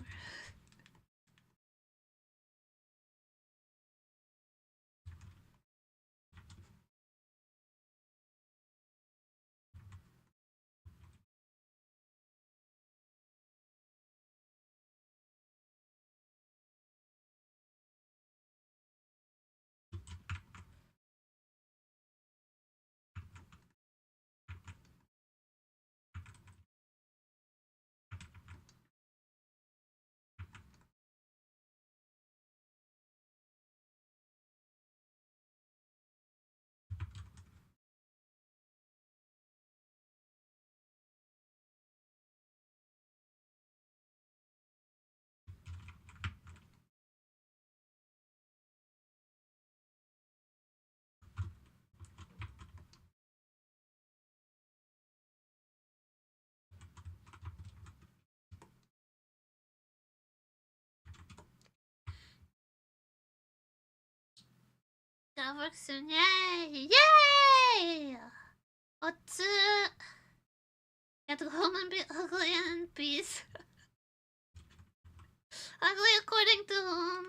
That works soon. Yay! Yay! Otsu! You have to go home and be ugly and in peace. Ugly according to whom?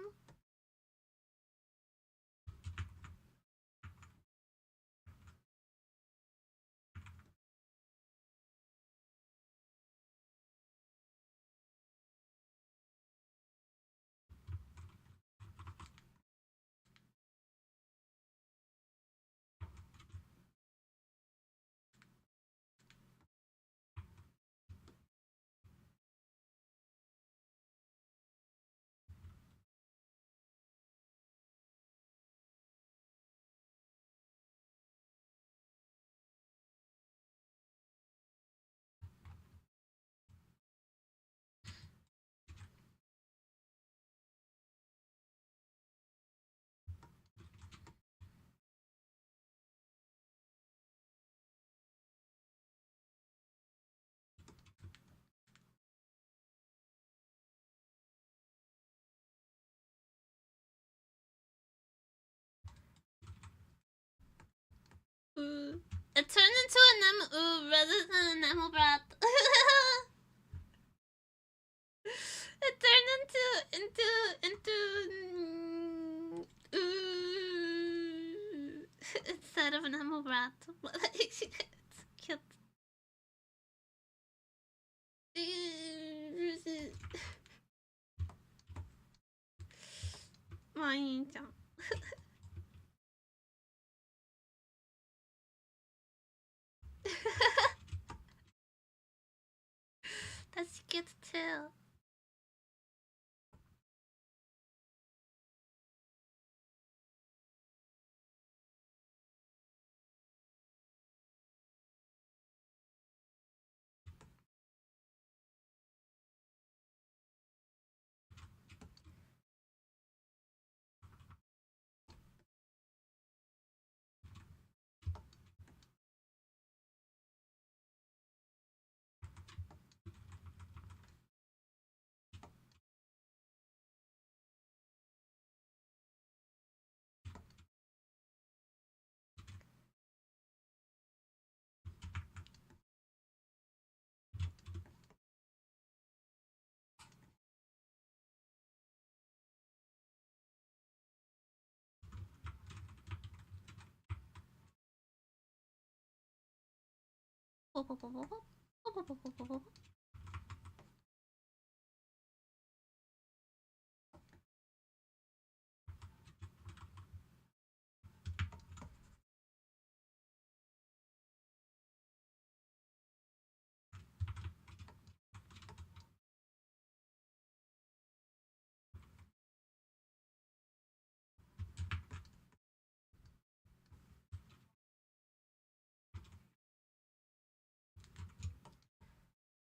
It turned into a nemu rather than a nemu brat. It turned into instead of a nemu brat. It's cute. Mine. too.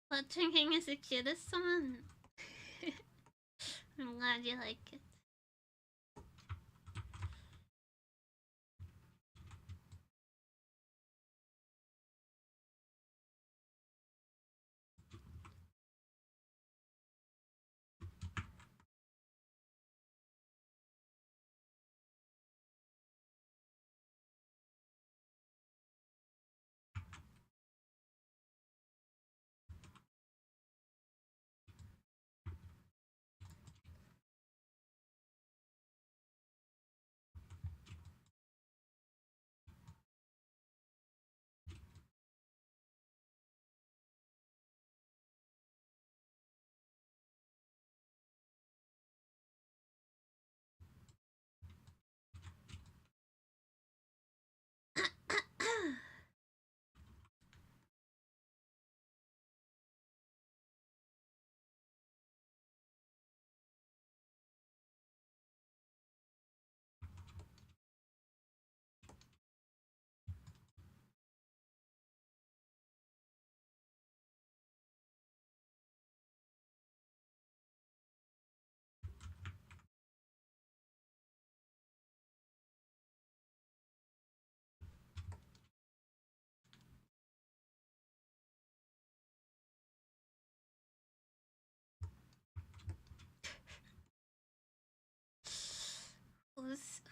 But drinking is the cutest one. I'm glad you like it.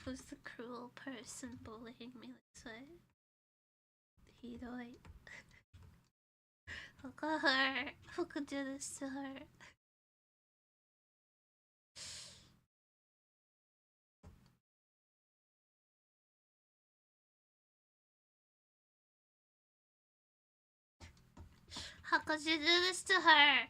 Who's the cruel person bullying me this way? Hidoi. Look at her. Who could do this to her? How could you do this to her?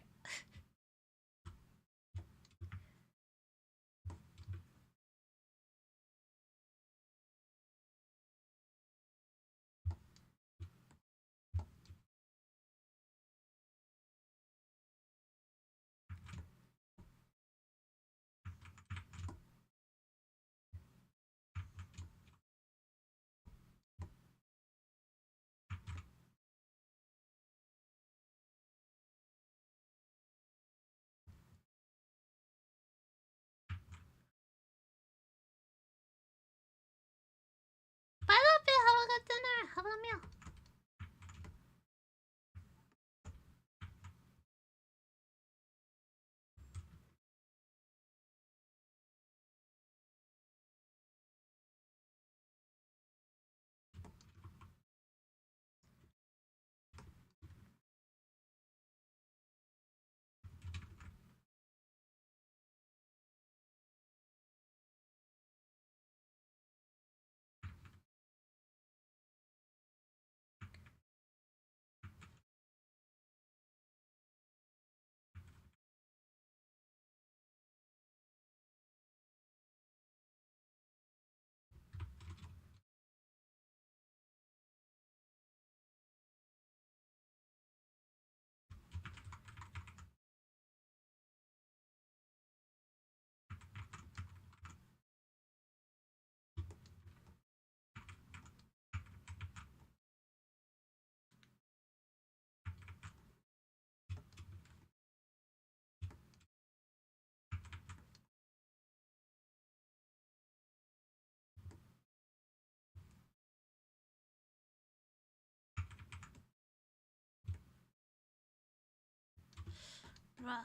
Bruh.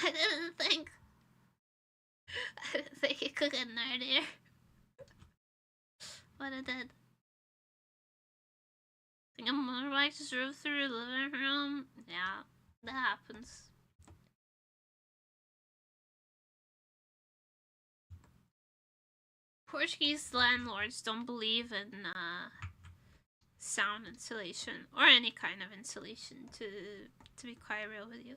I didn't think it could get nerdier. But it did. I think a motorbike just drove through the living room. Yeah, that happens. Portuguese landlords don't believe in sound insulation or any kind of insulation, to be quite real with you.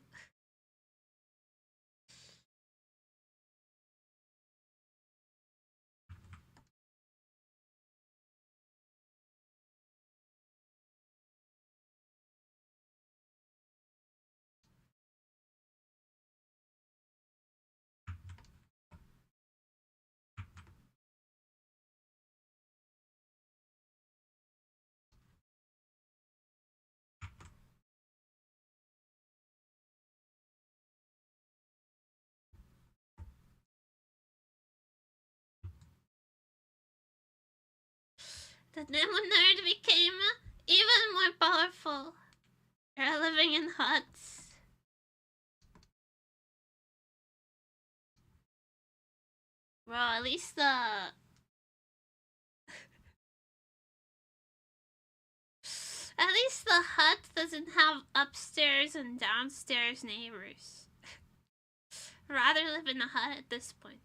The nemuri became even more powerful. They're living in huts. Bro, at least the... at least the hut doesn't have upstairs and downstairs neighbors. Rather live in a hut at this point.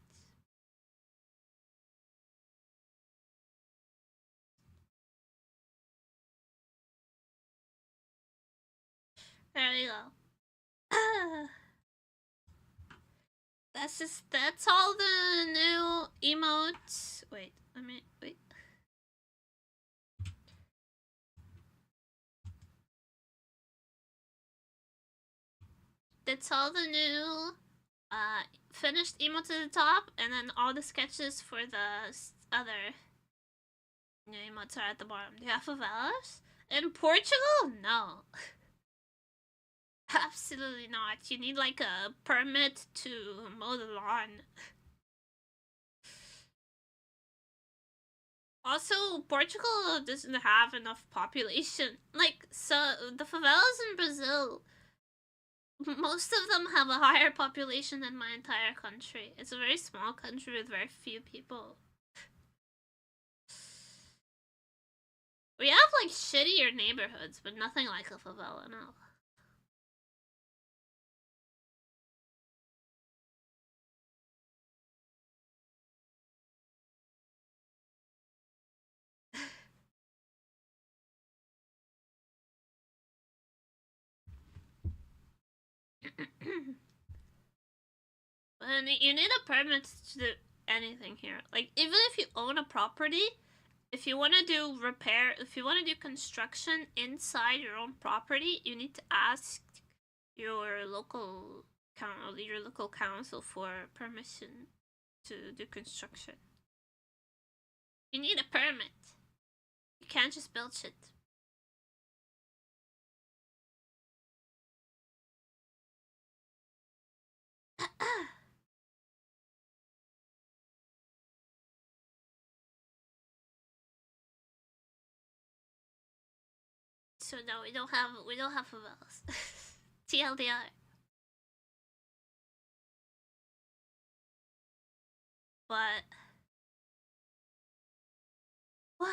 There we go. That's all the new emotes. Wait. That's all the new finished emote to the top, and then all the sketches for the other emotes are at the bottom. Do you have favelas? In Portugal? No. Absolutely not. You need like a permit to mow the lawn. Also, Portugal doesn't have enough population. Like, so the favelas in Brazil, most of them have a higher population than my entire country. It's a very small country with very few people. We have like shittier neighborhoods, but nothing like a favela, no. But you need a permit to do anything here. Like, even if you own a property, if you want to do repair, if you want to do construction inside your own property, you need to ask your local council for permission to do construction. You need a permit. You can't just build shit. So no, we don't have favelas. TLDR. But wow.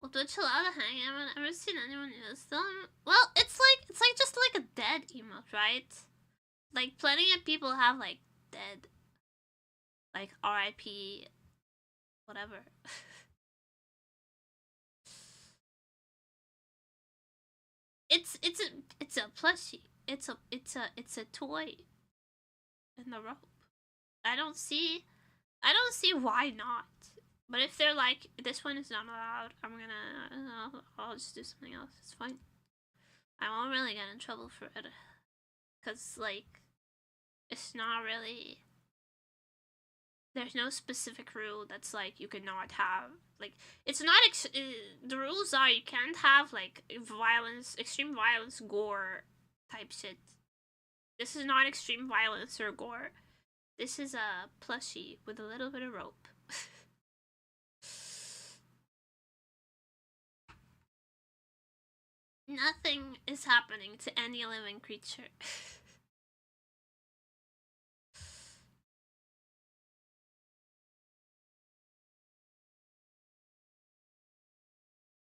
Well, Twitch allowed to hang? I haven't ever seen anyone use them. Well, it's like just like a dead emote, right? Like plenty of people have like dead, like RIP, whatever. It's a plushie. It's a toy in the rope. I don't see why not. But if they're like, this one is not allowed, I'll just do something else. It's fine. I won't really get in trouble for it. Cause like, it's not really, there's no specific rule that's like you cannot have, like, it's not, the rules are you can't have like violence, extreme violence, gore type shit. This is not extreme violence or gore. This is a plushie with a little bit of rope. Nothing is happening to any living creature.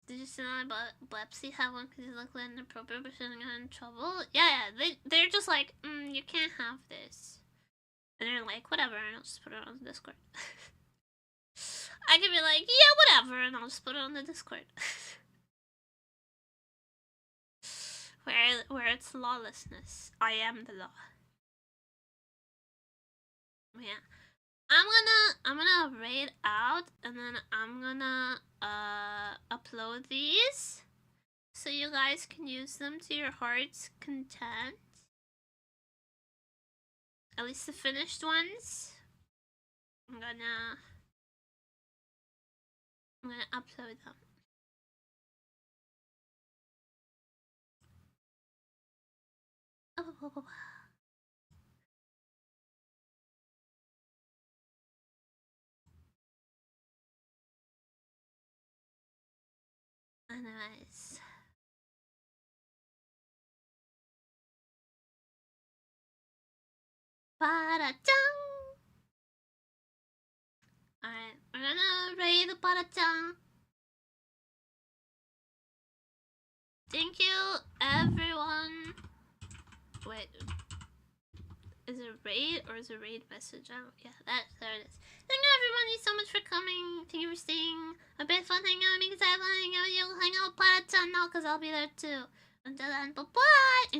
Did you see that Blepsy have one because you look like inappropriate but shouldn't get in trouble? Yeah, they're just like, you can't have this. And they're like, whatever, and I'll just put it on the Discord. I can be like, yeah, whatever, and I'll just put it on the Discord. Where it's lawlessness. I am the law. Yeah. I'm gonna raid out, and then I'm gonna upload these so you guys can use them to your heart's content. At least the finished ones. I'm gonna upload them. Oh. Anyways. Para-chan! Alright, we're gonna raid the para-chan. Thank you, everyone. Wait. Is it raid or is it raid message? Oh, yeah, there it is. Thank you, everybody, so much for coming. Thank you for staying. A bit fun hanging out with me because I want to hang out with you. Hang out with para-chan now because I'll be there too. Until then, bye-bye.